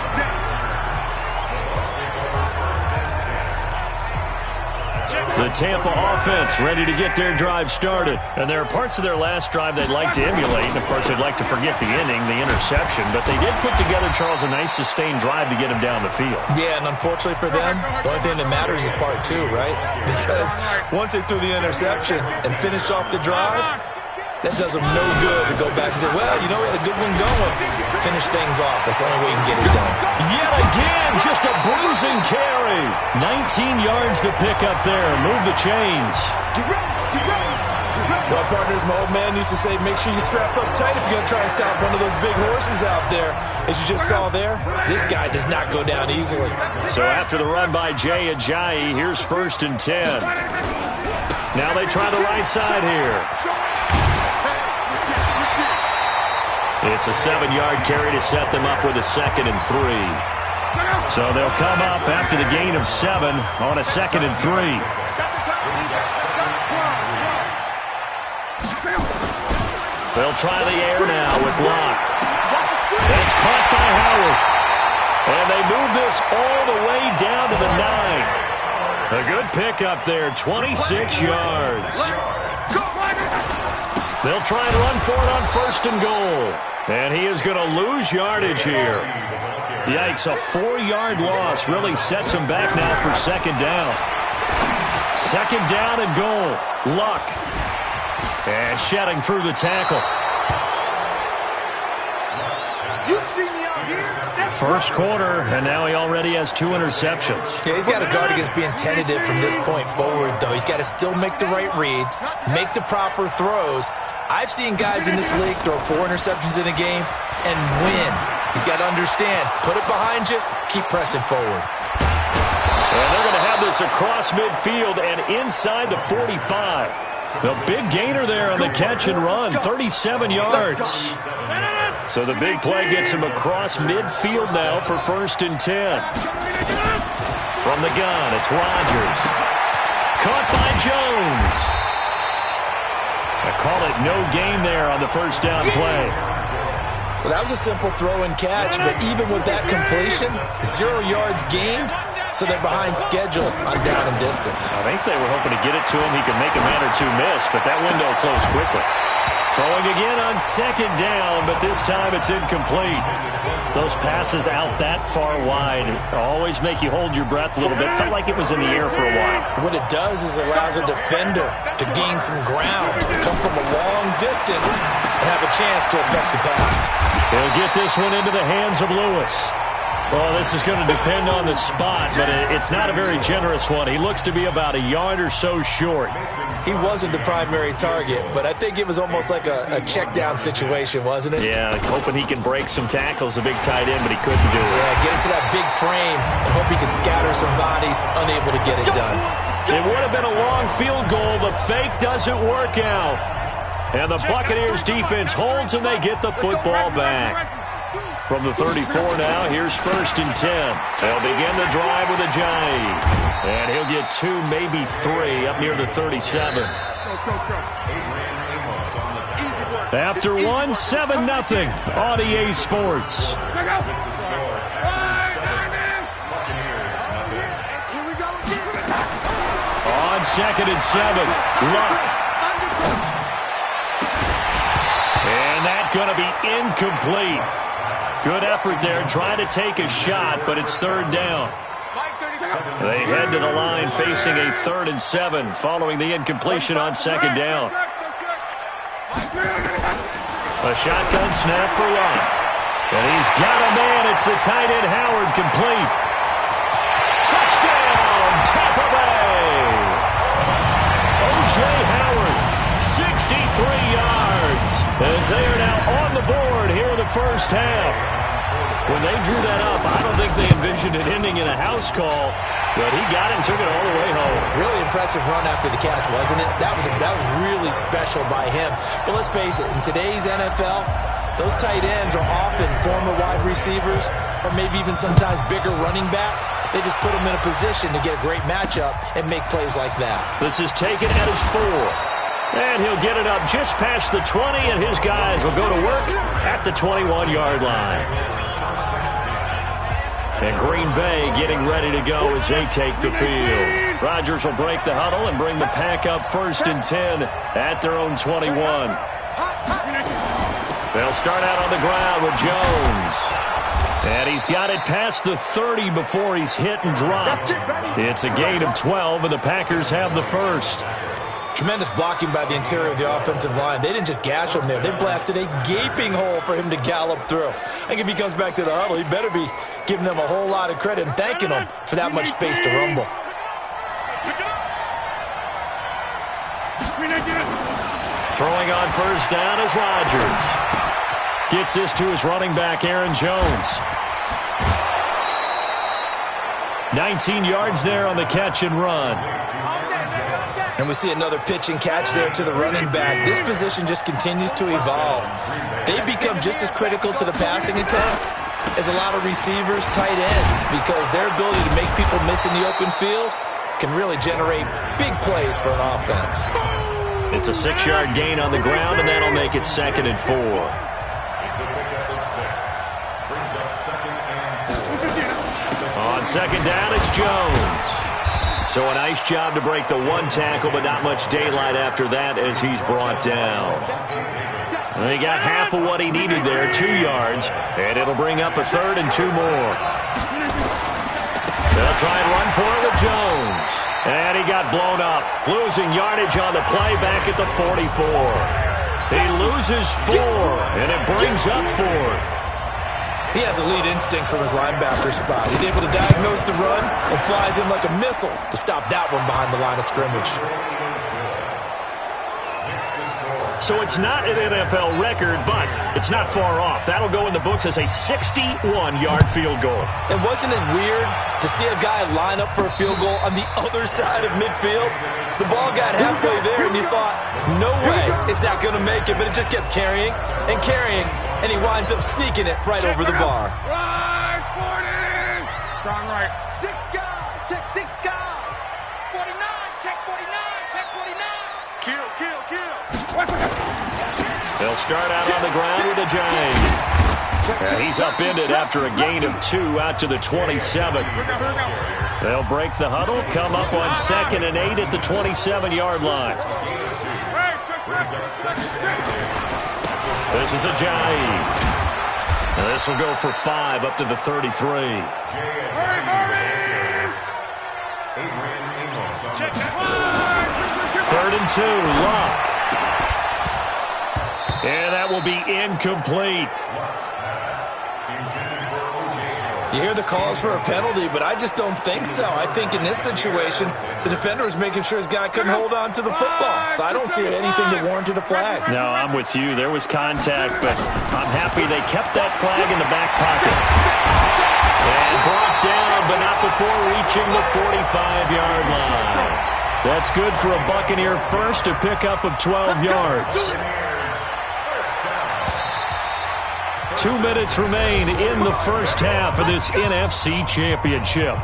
The Tampa offense ready to get their drive started. And there are parts of their last drive they'd like to emulate. And, of course, they'd like to forget the ending, the interception. But they did put together, Charles, a nice sustained drive to get him down the field. Yeah, and unfortunately for them, the only thing that matters is part 2, right? Because once they threw the interception and finished off the drive, that does them no good to go back and say, well, you know, we had a good one going. Finish things off. That's the only way you can get it done. Yet again, just a bruising carry. 19 yards to pick up there. Move the chains. Well, partners, my old man used to say, make sure you strap up tight if you're going to try and stop one of those big horses out there. As you just saw there, this guy does not go down easily. So after the run by Jay Ajayi, here's 1st and 10. Now they try the right side here. It's a 7-yard carry to set them up with a 2nd and 3. So they'll come up after the gain of 7 on a 2nd and 3. They'll try the air now with Locke. That's caught by Howard. And they move this all the way down to the 9. A good pickup there, 26 yards. They'll try and run for it on 1st and goal. And he is going to lose yardage here. Yikes, a 4-yard loss really sets him back now for 2nd down. 2nd down and goal. Luck. And shedding through the tackle. First quarter, and now he already has 2 interceptions. Yeah, he's got to guard against being tentative from this point forward, though. He's got to still make the right reads, make the proper throws. I've seen guys in this league throw 4 interceptions in a game and win. He's got to understand, put it behind you, keep pressing forward. And they're going to have this across midfield and inside the 45. The big gainer there on the catch and run, 37 yards. So the big play gets him across midfield now for 1st and 10. From the gun, it's Rodgers. Caught by Jones. I call it no gain there on the first down play. Well, that was a simple throw and catch, but even with that completion, 0 yards gained, so they're behind schedule on down and distance. I think they were hoping to get it to him. He could make a man or two miss, but that window closed quickly. Throwing again on 2nd down, but this time it's incomplete. Those passes out that far wide always make you hold your breath a little bit. Felt like it was in the air for a while. What it does is it allows a defender to gain some ground, come from a long distance, and have a chance to affect the pass. He'll get this one into the hands of Lewis. Well, this is going to depend on the spot, but it's not a very generous one. He looks to be about a yard or so short. He wasn't the primary target, but I think it was almost like a check-down situation, wasn't it? Yeah, hoping he can break some tackles, a big tight end, but he couldn't do it. Yeah, get into that big frame and hope he can scatter some bodies, unable to get it done. It would have been a long field goal. The fake doesn't work out. And the Buccaneers defense holds, and they get the football back. From the 34 now, here's 1st and 10. They'll begin the drive with a jive. And he'll get 2, maybe 3, up near the 37. After 1, 7-0 on EA Sports. On 2nd and 7, Luck. And that's going to be incomplete. Good effort there, trying to take a shot, but it's 3rd down. They head to the line facing a 3rd and 7 following the incompletion on 2nd down. A shotgun snap for Luck. And he's got a man. It's the tight end Howard, complete. Touchdown, Tampa Bay. O.J. Howard, 63 yards. As they are now on the board here in the first half. When they drew that up, I don't think they envisioned it ending in a house call, but he got it and took it all the way home. Really impressive run after the catch, wasn't it? That was really special by him. But let's face it, in today's NFL, those tight ends are often former wide receivers or maybe even sometimes bigger running backs. They just put them in a position to get a great matchup and make plays like that. This is taken at his 4. And he'll get it up just past the 20, and his guys will go to work at the 21-yard line. And Green Bay getting ready to go as they take the field. Rodgers will break the huddle and bring the pack up 1st and 10 at their own 21. They'll start out on the ground with Jones. And he's got it past the 30 before he's hit and dropped. It's a gain of 12, and the Packers have the first. Tremendous blocking by the interior of the offensive line. They didn't just gash him there. They blasted a gaping hole for him to gallop through. I think if he comes back to the huddle, he better be giving them a whole lot of credit and thanking them for that much space to rumble. Throwing on 1st down is Rodgers. Gets this to his running back, Aaron Jones. 19 yards there on the catch and run. And we see another pitch and catch there to the running back. This position just continues to evolve. They become just as critical to the passing attack as a lot of receivers, tight ends, because their ability to make people miss in the open field can really generate big plays for an offense. It's a 6-yard gain on the ground, and that'll make it 2nd and 4. On 2nd down, it's Jones. So a nice job to break the 1 tackle, but not much daylight after that as he's brought down. And he got half of what he needed there, 2 yards, and it'll bring up a 3rd and 2 more. They'll try and run for it with Jones. And he got blown up, losing yardage on the play back at the 44. He loses 4, and it brings up 4th. He has elite instincts from his linebacker spot. He's able to diagnose the run and flies in like a missile to stop that one behind the line of scrimmage. So it's not an NFL record, but it's not far off. That'll go in the books as a 61-yard field goal. And wasn't it weird to see a guy line up for a field goal on the other side of midfield? The ball got halfway there, and you thought, no way is that going to make it, but it just kept carrying and carrying, and he winds up sneaking it right over the bar. Right, 40. Strong right. 6 guys. Check 6 guys. 49, check 49, check 49. Kill, kill, kill. They'll start out on the ground with a giant. And he's upended after a gain of 2 out to the 27. They'll break the huddle, come up on 2nd and 8 at the 27-yard line. This is a giant. And this will go for 5 up to the 33. 3rd and 2, Luck. And that will be incomplete. You hear the calls for a penalty, but I just don't think so. I think in this situation, the defender was making sure his guy couldn't hold on to the football. So I don't see anything that warranted a flag. No, I'm with you. There was contact, but I'm happy they kept that flag in the back pocket. And brought down, but not before reaching the 45-yard line. That's good for a Buccaneer first, a pickup of 12 yards. 2 minutes remain in the first half of this NFC Championship.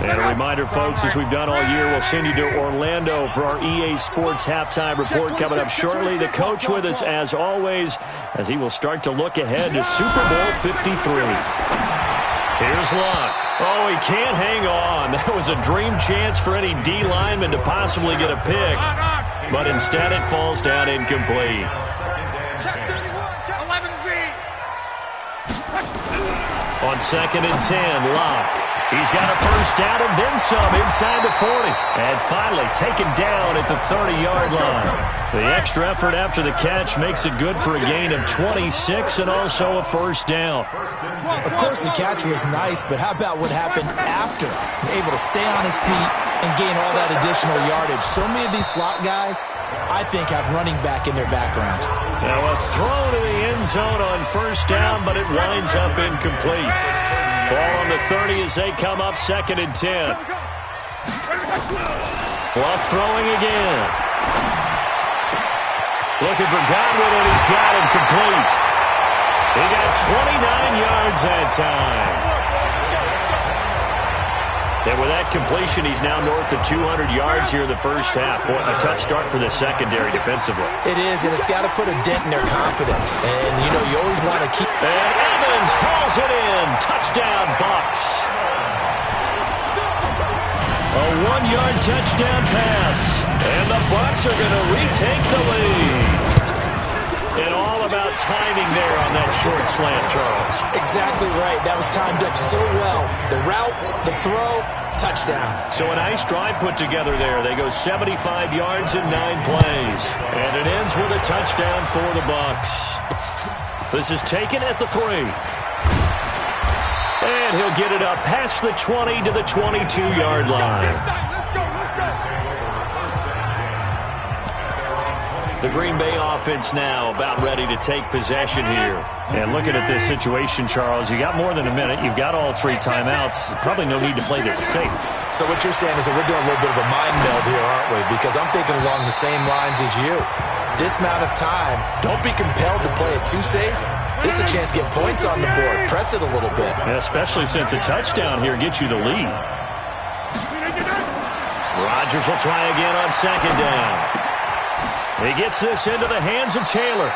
And a reminder, folks, as we've done all year, we'll send you to Orlando for our EA Sports halftime report coming up shortly. The coach with us, as always, as he will start to look ahead to Super Bowl 53. Here's Luck. Oh, he can't hang on. That was a dream chance for any D lineman to possibly get a pick. But instead it falls down incomplete. On 2nd and 10, Luck. He's got a first down and then some inside the 40. And finally taken down at the 30-yard line. The extra effort after the catch makes it good for a gain of 26 and also a first down. Of course, the catch was nice, but how about what happened after? Able to stay on his feet and gain all that additional yardage. So many of these slot guys, I think, have running back in their background. Now a throw to the end zone on first down, but it winds up incomplete. Ball on the 30 as they come up 2nd and 10. Luck throwing again. Looking for Godwin, and he's got him complete. He got 29 yards that time. And with that completion, he's now north of 200 yards here in the first half. Boy, a tough start for the secondary defensively. It is, and it's got to put a dent in their confidence. And, you know, you always want to keep... And Evans hauls it in. Touchdown, Bucs. A 1-yard touchdown pass. And the Bucs are going to retake the lead. And all about timing there on that short slant, Charles. Exactly right. That was timed up so well. The route, the throw, touchdown. So a nice drive put together there. They go 75 yards in 9 plays. And it ends with a touchdown for the Bucs. This is taken at the 3. And he'll get it up past the 20 to the 22-yard line. The Green Bay offense now about ready to take possession here. And looking at this situation, Charles, you got more than a minute. You've got all 3 timeouts. Probably no need to play this safe. So what you're saying is that we're doing a little bit of a mind meld here, aren't we? Because I'm thinking along the same lines as you. This amount of time, don't be compelled to play it too safe. This is a chance to get points on the board. Press it a little bit. Yeah, especially since a touchdown here gets you the lead. Rodgers will try again on 2nd down. He gets this into the hands of Taylor.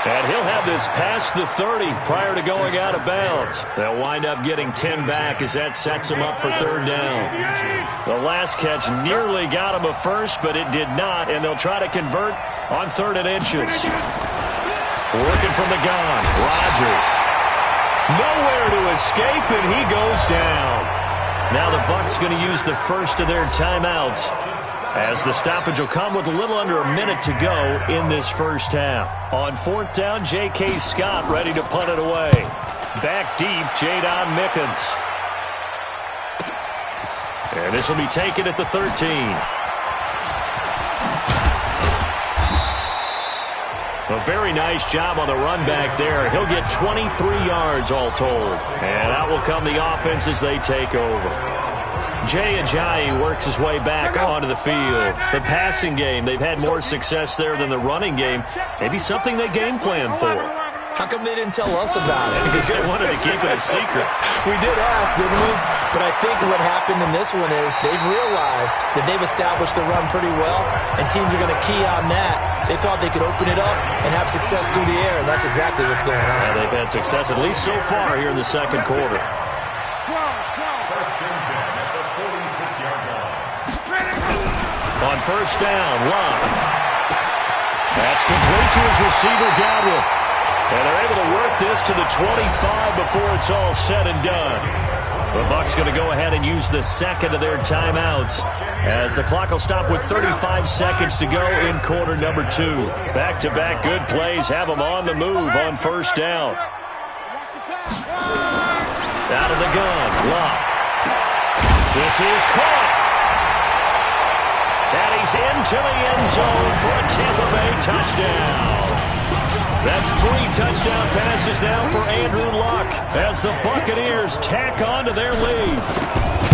And he'll have this past the 30 prior to going out of bounds. They'll wind up getting 10 back as that sets him up for 3rd down. The last catch nearly got him a first, but it did not, and they'll try to convert on 3rd and inches. Working from the gun, Rodgers. Nowhere to escape, and he goes down. Now the Bucs going to use the first of their timeouts. As the stoppage will come with a little under a minute to go in this first half. On 4th down, J.K. Scott ready to punt it away. Back deep, Jadon Mickens. And this will be taken at the 13. A very nice job on the run back there. He'll get 23 yards all told. And out will come the offense as they take over. Jay Ajayi works his way back onto the field. The passing game, they've had more success there than the running game. Maybe something they game plan for. How come they didn't tell us about it? Because they wanted to keep it a secret. We did ask, didn't we? But I think what happened in this one is they've realized that they've established the run pretty well, and teams are going to key on that. They thought they could open it up and have success through the air, and that's exactly what's going on. Yeah, they've had success at least so far here in the second quarter. On 1st down, Love. That's complete to his receiver, Godwin. And they're able to work this to the 25 before it's all said and done. The Bucs going to go ahead and use the second of their timeouts as the clock will stop with 35 seconds to go in quarter number 2. Back-to-back good plays have them on the move on 1st down. Out of the gun, Love. This is caught. And he's into the end zone for a Tampa Bay touchdown. That's 3 touchdown passes now for Andrew Luck as the Buccaneers tack on to their lead.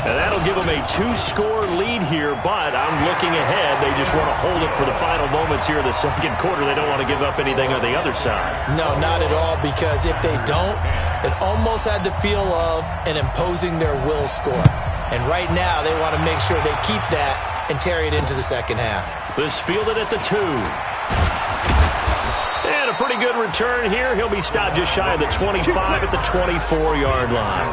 And that'll give them a 2-score lead here, but I'm looking ahead. They just want to hold it for the final moments here in the second quarter. They don't want to give up anything on the other side. No, not at all, because if they don't, it almost had the feel of an imposing their will score. And right now, they want to make sure they keep that and carry it into the second half. This fielded at the 2. And a pretty good return here. He'll be stopped just shy of the 25 at the 24-yard line.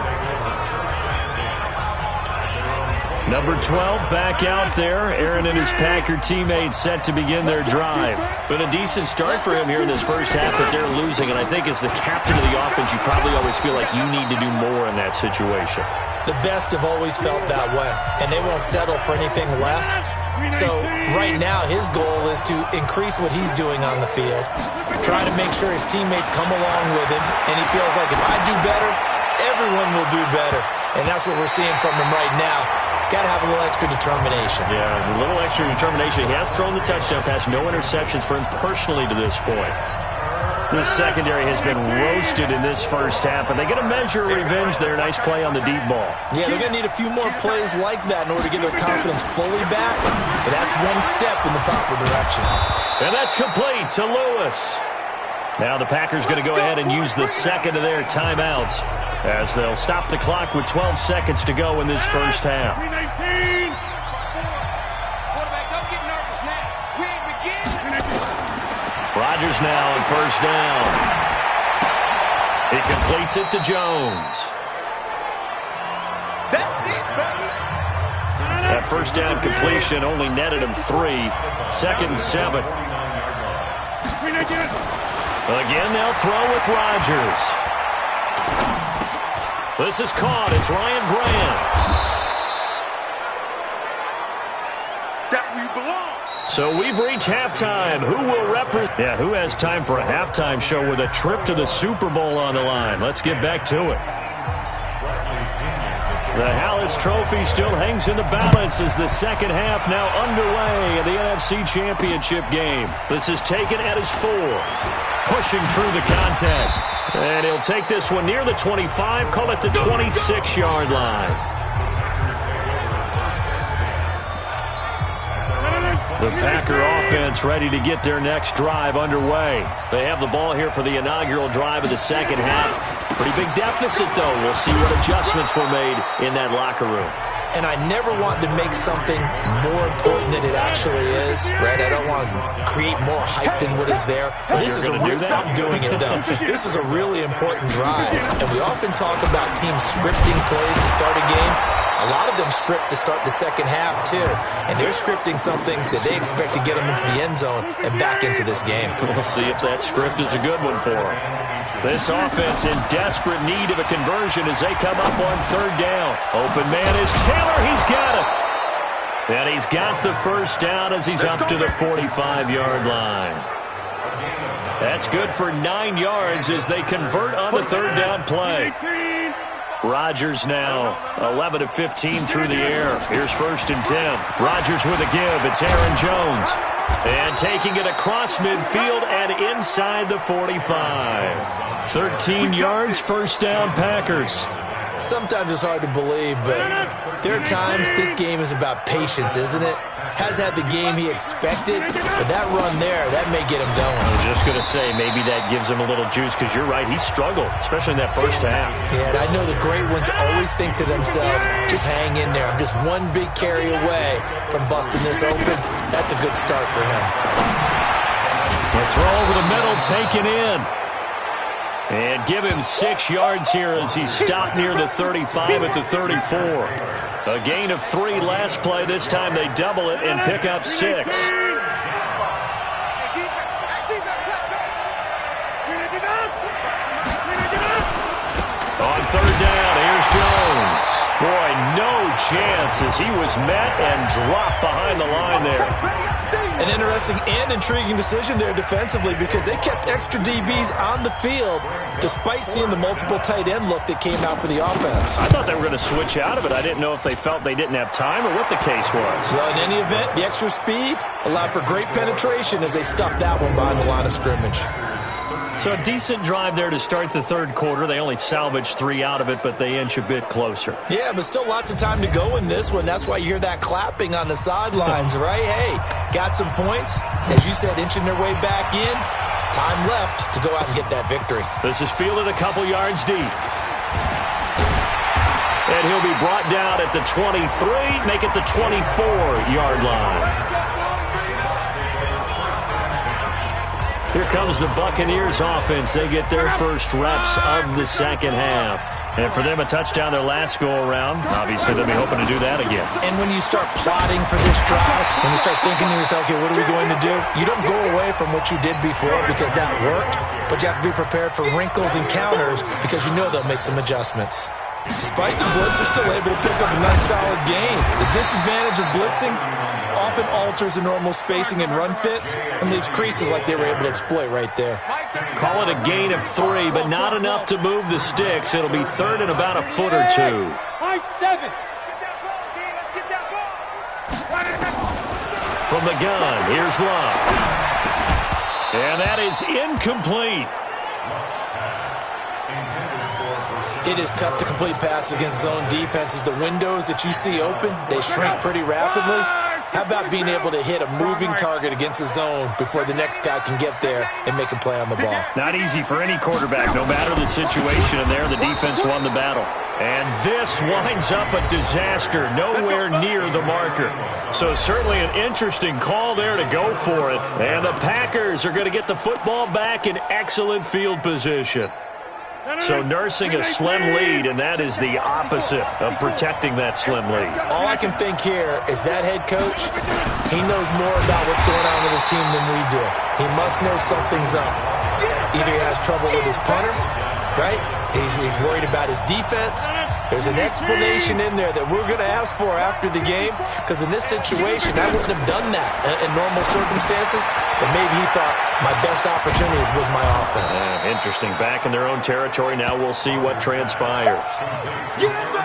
Number 12 back out there. Aaron and his Packer teammates set to begin their drive. Been a decent start for him here in this first half, but they're losing. And I think as the captain of the offense, you probably always feel like you need to do more in that situation. The best have always felt that way, and they won't settle for anything less. So right now, his goal is to increase what he's doing on the field, try to make sure his teammates come along with him, and he feels like if I do better, everyone will do better. And that's what we're seeing from him right now. Got to have a little extra determination. Yeah, a little extra determination. He has thrown the touchdown pass, no interceptions for him personally to this point. This secondary has been roasted in this first half, and they get a measure of revenge there. Nice play on the deep ball. Yeah, they're going to need a few more plays like that in order to get their confidence fully back, but that's one step in the proper direction. And that's complete to Lewis. Now the Packers going to go ahead and use the second of their timeouts as they'll stop the clock with 12 seconds to go in this first half. Rodgers now on 1st down. He completes it to Jones. That's it, baby. That 1st down completion only netted him 3. 2nd and 7. Again, they'll throw with Rodgers. This is caught. It's Ryan Grant. That's where you belong. So we've reached halftime. Who will represent? Yeah, who has time for a halftime show with a trip to the Super Bowl on the line? Let's get back to it. The Hallis Trophy still hangs in the balance as the second half now underway in the NFC Championship game. This is taken at his 4. Pushing through the contact. And he'll take this one near the 25, call it the 26-yard line. The Packer offense ready to get their next drive underway. They have the ball here for the inaugural drive of the second half. Pretty big deficit, though. We'll see what adjustments were made in that locker room. And I never want to make something more important than it actually is, right? I don't want to create more hype than what is there. But this is I'm doing it, though. This is a really important drive. And we often talk about teams scripting plays to start a game. A lot of them script to start the second half, too. And they're scripting something that they expect to get them into the end zone and back into this game. We'll see if that script is a good one for them. This offense in desperate need of a conversion as they come up on 3rd down. Open man is Taylor. He's got it. And he's got the first down as he's up to the 45-yard line. That's good for 9 yards as they convert on the third down play. Rodgers now 11 of 15 through the air. Here's 1st and 10. Rodgers with a give. It's Aaron Jones. And taking it across midfield and inside the 45. 13 yards, first down, Packers. Sometimes it's hard to believe, but there are times this game is about patience, isn't it? Has had the game he expected, but that run there, that may get him going. I was just going to say, maybe that gives him a little juice, because you're right, he struggled, especially in that first half. Yeah, and I know the great ones always think to themselves, just hang in there. I'm just one big carry away from busting this open. That's a good start for him. A throw over the middle, taken in. And give him 6 yards here as he's stopped near the 35 at the 34. A gain of 3 last play. This time they double it and pick up 6. On third down, here's Jones. Boy, no chance as he was met and dropped behind the line there. An interesting and intriguing decision there defensively because they kept extra DBs on the field despite seeing the multiple tight end look that came out for the offense. I thought they were going to switch out of it. I didn't know if they felt they didn't have time or what the case was. Well, in any event, the extra speed allowed for great penetration as they stuffed that one behind the line of scrimmage. So a decent drive there to start the third quarter. They only salvaged 3 out of it, but they inch a bit closer. Yeah, but still lots of time to go in this one. That's why you hear that clapping on the sidelines, right? Hey, got some points. As you said, inching their way back in. Time left to go out and get that victory. This is fielded a couple yards deep. And he'll be brought down at the 23, make it the 24-yard line. Here comes the Buccaneers offense. They get their first reps of the second half. And for them, a touchdown their last go-around. Obviously, they'll be hoping to do that again. And when you start plotting for this drive, when you start thinking to yourself, okay, what are we going to do? You don't go away from what you did before because that worked, but you have to be prepared for wrinkles and counters because you know they'll make some adjustments. Despite the blitz, they're still able to pick up a nice solid gain. The disadvantage of blitzing often alters the normal spacing and run fits and leaves creases like they were able to exploit right there. Call it a gain of 3, but not enough to move the sticks. It'll be third and about a foot or 2. High 7. From the gun, here's Love. And that is incomplete. It is tough to complete passes against zone defenses. The windows that you see open, they shrink pretty rapidly. How about being able to hit a moving target against a zone before the next guy can get there and make a play on the ball? Not easy for any quarterback, no matter the situation. And there, the defense won the battle. And this winds up a disaster, nowhere near the marker. So certainly an interesting call there to go for it. And the Packers are going to get the football back in excellent field position. So nursing a slim lead, and that is the opposite of protecting that slim lead. All I can think here is that head coach, he knows more about what's going on with his team than we do. He must know something's up. Either he has trouble with his punter, right? He's worried about his defense. There's an explanation in there that we're going to ask for after the game, because in this situation, I wouldn't have done that in normal circumstances, but maybe he thought my best opportunity is with my offense. Interesting. Back in their own territory. Now we'll see what transpires.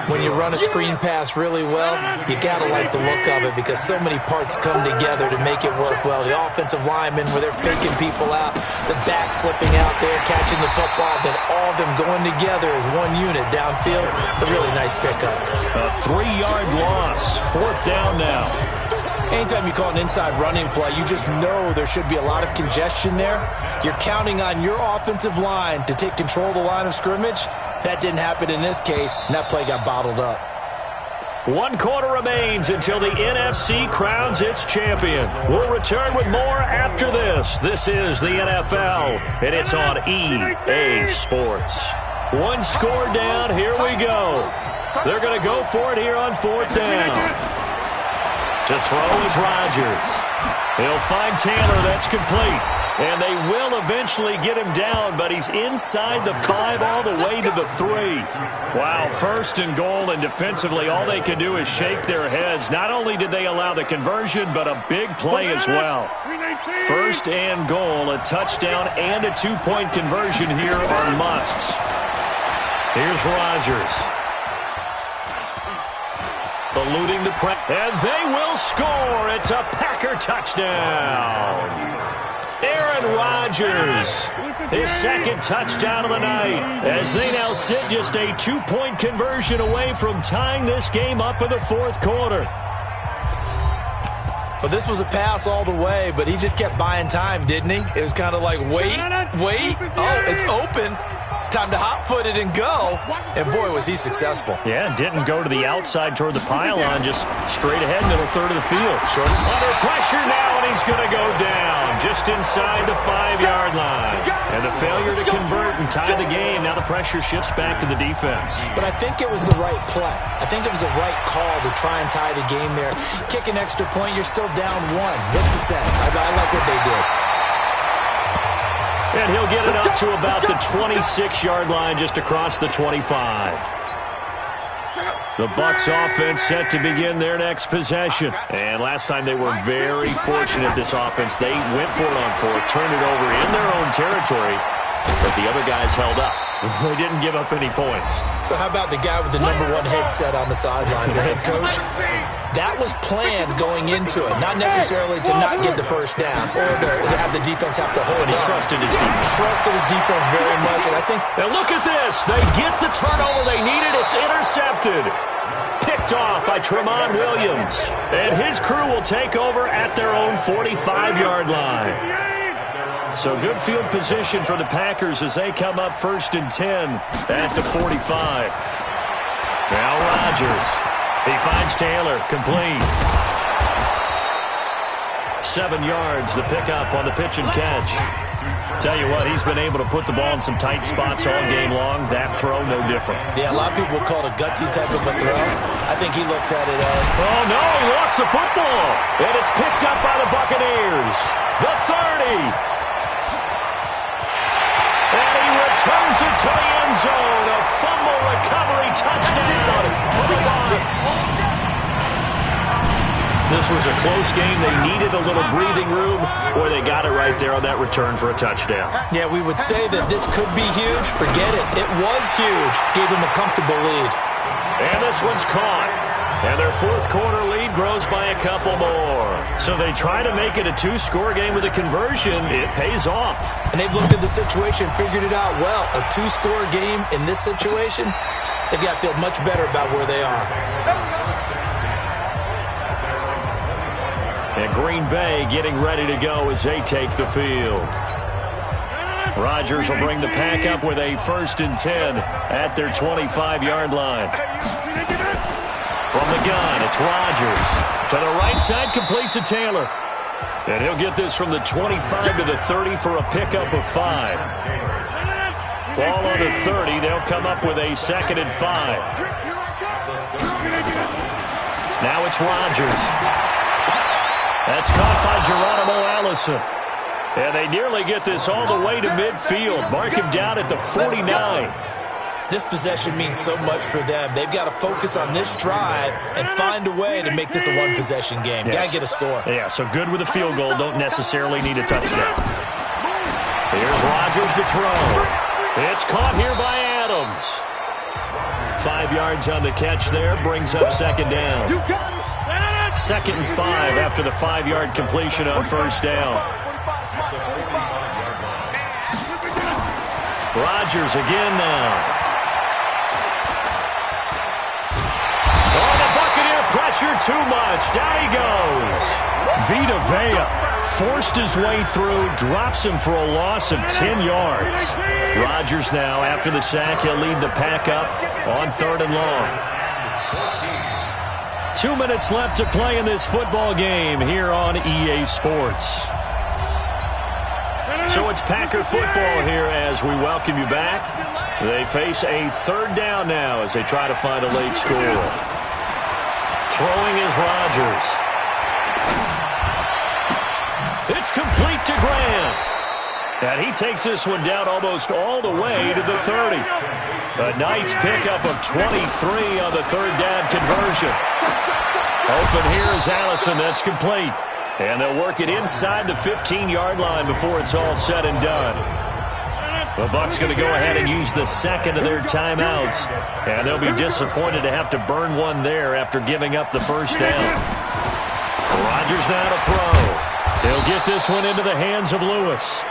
When you run a screen pass really well, you got to like the look of it because so many parts come together to make it work well. The offensive linemen, where they're faking people out, the back slipping out there, catching the football, then all of them going together as one unit downfield. A really nice pickup. A 3-yard loss. Fourth down now. Anytime you call an inside running play, you just know there should be a lot of congestion there. You're counting on your offensive line to take control of the line of scrimmage. That didn't happen in this case, and that play got bottled up. 1 quarter remains until the NFC crowns its champion. We'll return with more after this. This is the NFL, and it's on EA Sports. 1 score down, here we go. They're going to go for it here on 4th down. To throw is Rodgers. He'll find Taylor. That's complete. And they will eventually get him down, but he's inside the 5 all the way to the 3. Wow, first and goal, and defensively all they can do is shake their heads. Not only did they allow the conversion, but a big play as well. First and goal, a touchdown and a 2-point conversion here are musts. Here's Rodgers. Eluding the press, and they will score. It's a Packer touchdown. Aaron Rodgers, his second touchdown of the night, as they now sit just a 2-point conversion away from tying this game up in the fourth quarter. Well, this was a pass all the way, but he just kept buying time, didn't he? It was kind of like, wait. Oh, it's open. Time to hot-foot it and go. And, boy, was he successful. Yeah, didn't go to the outside toward the pylon, just straight ahead, middle third of the field. Under pressure now, and he's going to go down just inside the 5-yard line. And the failure to convert and tie the game, now the pressure shifts back to the defense. But I think it was the right play. I think it was the right call to try and tie the game there. Kick an extra point, you're still down 1. What's the sense? I like what they did. And he'll get it up to about the 26-yard line, just across the 25. The Bucs offense set to begin their next possession. And last time they were very fortunate, this offense. They went for it on 4, turned it over in their own territory, but the other guys held up. They didn't give up any points. So how about the guy with the number 1 headset on the sidelines, the head coach? That was planned going into it, not necessarily to not get the first down or to have the defense have to hold it. He trusted his defense. Trusted his defense very much, and I think... Now look at this. They get the turnover they needed. It's intercepted. Picked off by Tremont Williams. And his crew will take over at their own 45-yard line. So good field position for the Packers as they come up 1st and 10 at the 45. Now Rodgers. He finds Taylor, complete. 7 yards, the pickup on the pitch and catch. Tell you what, he's been able to put the ball in some tight spots all game long. That throw, no different. Yeah, a lot of people would call it a gutsy type of a throw. I think he looks at it as... Oh, no, he lost the football. And it's picked up by the Buccaneers. The 30. And he returns it to the end zone. A fumble recovery touchdown for the Bucs. This was a close game. They needed a little breathing room, or they got it right there on that return for a touchdown. Yeah, we would say that this could be huge. Forget it. It was huge. Gave him a comfortable lead. And this one's caught. And their fourth quarter lead grows by a couple more. So they try to make it a 2-score game with a conversion. It pays off. And they've looked at the situation, figured it out well. A 2-score game in this situation, they've got to feel much better about where they are. And Green Bay getting ready to go as they take the field. Rodgers will bring the pack up with a 1st and 10 at their 25-yard line. From the gun, it's Rodgers. To the right side, complete to Taylor. And he'll get this from the 25 to the 30 for a pickup of 5. Ball on the 30, they'll come up with a 2nd and 5. Now it's Rodgers. That's caught by Geronimo Allison. And they nearly get this all the way to midfield. Mark him down at the 49. This possession means so much for them. They've got to focus on this drive and find a way to make this a one-possession game. Got to get a score. Yeah, so good with a field goal. Don't necessarily need a touchdown. Here's Rodgers to throw. It's caught here by Adams. 5 yards on the catch there. Brings up 2nd down. 2nd and 5 after the 5-yard completion on 1st down. Rodgers again now. Oh, the Buccaneer pressure too much. Down he goes. Vita Vea forced his way through, drops him for a loss of 10 yards. Rodgers now, after the sack, he'll lead the pack up on 3rd and long. 2 minutes left to play in this football game here on EA Sports. So it's Packer football here as we welcome you back. They face a 3rd down now as they try to find a late score. Throwing is Rodgers. It's complete to Graham. And he takes this one down almost all the way to the 30. A nice pickup of 23 on the third down conversion. Open here is Allison. That's complete. And they'll work it inside the 15-yard line before it's all said and done. The Bucs going to go ahead and use the second of their timeouts. And they'll be disappointed to have to burn one there after giving up the first down. Rodgers now to throw. He'll get this one into the hands of Lewis.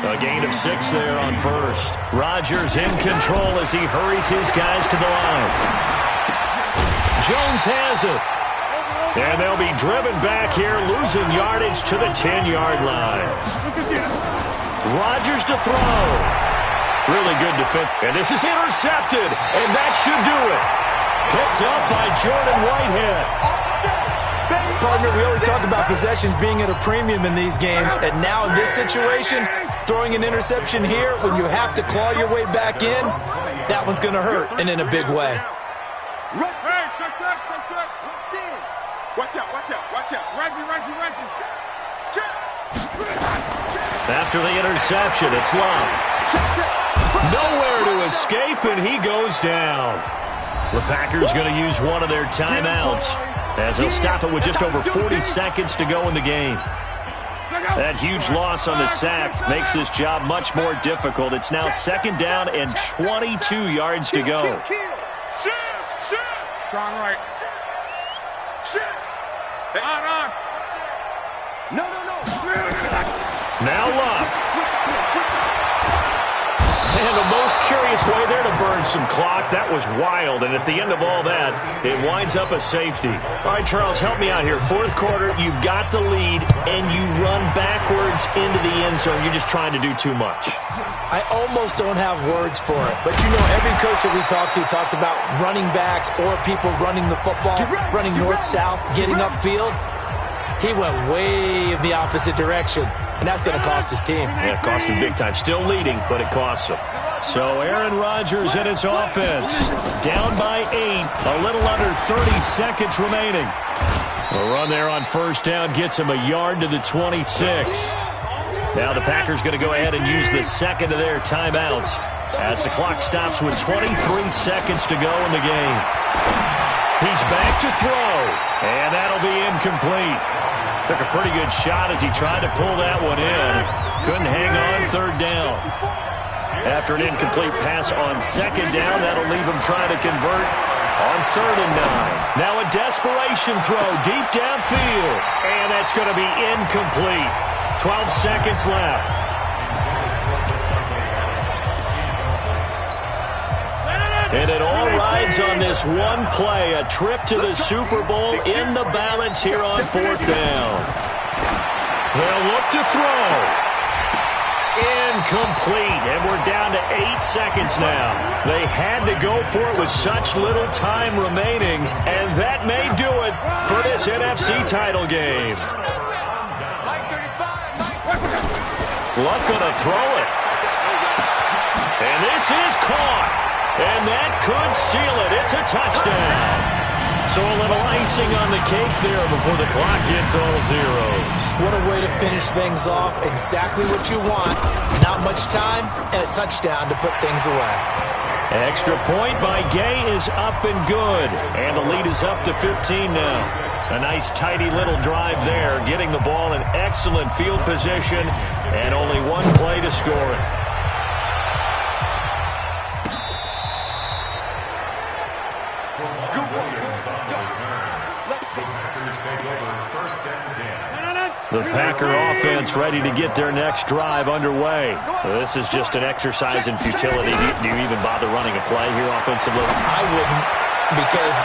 A gain of 6 there on first. Rodgers in control as he hurries his guys to the line. Jones has it. And they'll be driven back here, losing yardage to the 10-yard line. Rodgers to throw. Really good defense. And this is intercepted. And that should do it. Picked up by Jordan Whitehead. Partner, we always talk about possessions being at a premium in these games. And now in this situation, throwing an interception here when you have to claw your way back in, that one's going to hurt, and in a big way. Watch out, watch out, watch out. Right. After the interception, it's Love. Nowhere to escape, and he goes down. The Packers going to use one of their timeouts as they'll stop it with just over 40 seconds to go in the game. That huge loss on the sack makes this job much more difficult. It's now second down and 22 yards to go. Strong right. On. No. Now Love. And the most curious way there to burn some clock. That was wild. And at the end of all that, it winds up a safety. All right, Charles, help me out here. Fourth quarter, you've got the lead, and you run backwards into the end zone. You're just trying to do too much. I almost don't have words for it. But, you know, every coach that we talk to talks about running backs or people running the football, running north-south, getting upfield. He went way in the opposite direction, and that's going to cost his team. Yeah, it cost him big time. Still leading, but it costs him. So Aaron Rodgers and his offense down by 8, a little under 30 seconds remaining. A run there on first down gets him a yard to the 26. Now the Packers going to go ahead and use the second of their timeouts as the clock stops with 23 seconds to go in the game. He's back to throw, and that'll be incomplete. Took a pretty good shot as he tried to pull that one in. Couldn't hang on third down. After an incomplete pass on second down, that'll leave him trying to convert on 3rd and 9. Now a desperation throw deep downfield, and that's going to be incomplete. 12 seconds left. And it all rides on this one play, a trip to the Super Bowl in the balance here on 4th down. They'll look to throw. Incomplete, and we're down to 8 seconds now. They had to go for it with such little time remaining, and that may do it for this NFC title game. Luck gonna throw it. And this is caught. And that could seal it. It's a touchdown. So a little icing on the cake there before the clock gets all zeros. What a way to finish things off. Exactly what you want. Not much time and a touchdown to put things away. Extra point by Gay is up and good. And the lead is up to 15 now. A nice tidy little drive there, getting the ball in excellent field position and only one play to score it. The Packer offense ready to get their next drive underway. This is just an exercise in futility. Do you even bother running a play here offensively? I wouldn't, because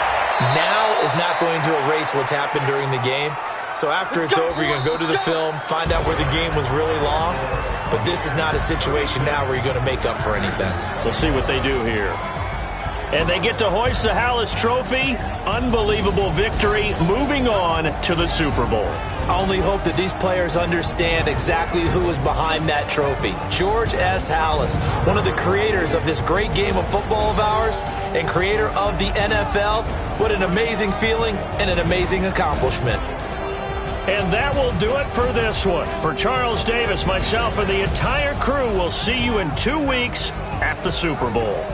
now is not going to erase what's happened during the game. So after it's over, you're going to go to the film, find out where the game was really lost. But this is not a situation now where you're going to make up for anything. We'll see what they do here. And they get to hoist the Hallis Trophy. Unbelievable victory, moving on to the Super Bowl. I only hope that these players understand exactly who is behind that trophy. George S. Hallis, one of the creators of this great game of football of ours and creator of the NFL. What an amazing feeling and an amazing accomplishment. And that will do it for this one. For Charles Davis, myself, and the entire crew, we'll see you in 2 weeks at the Super Bowl.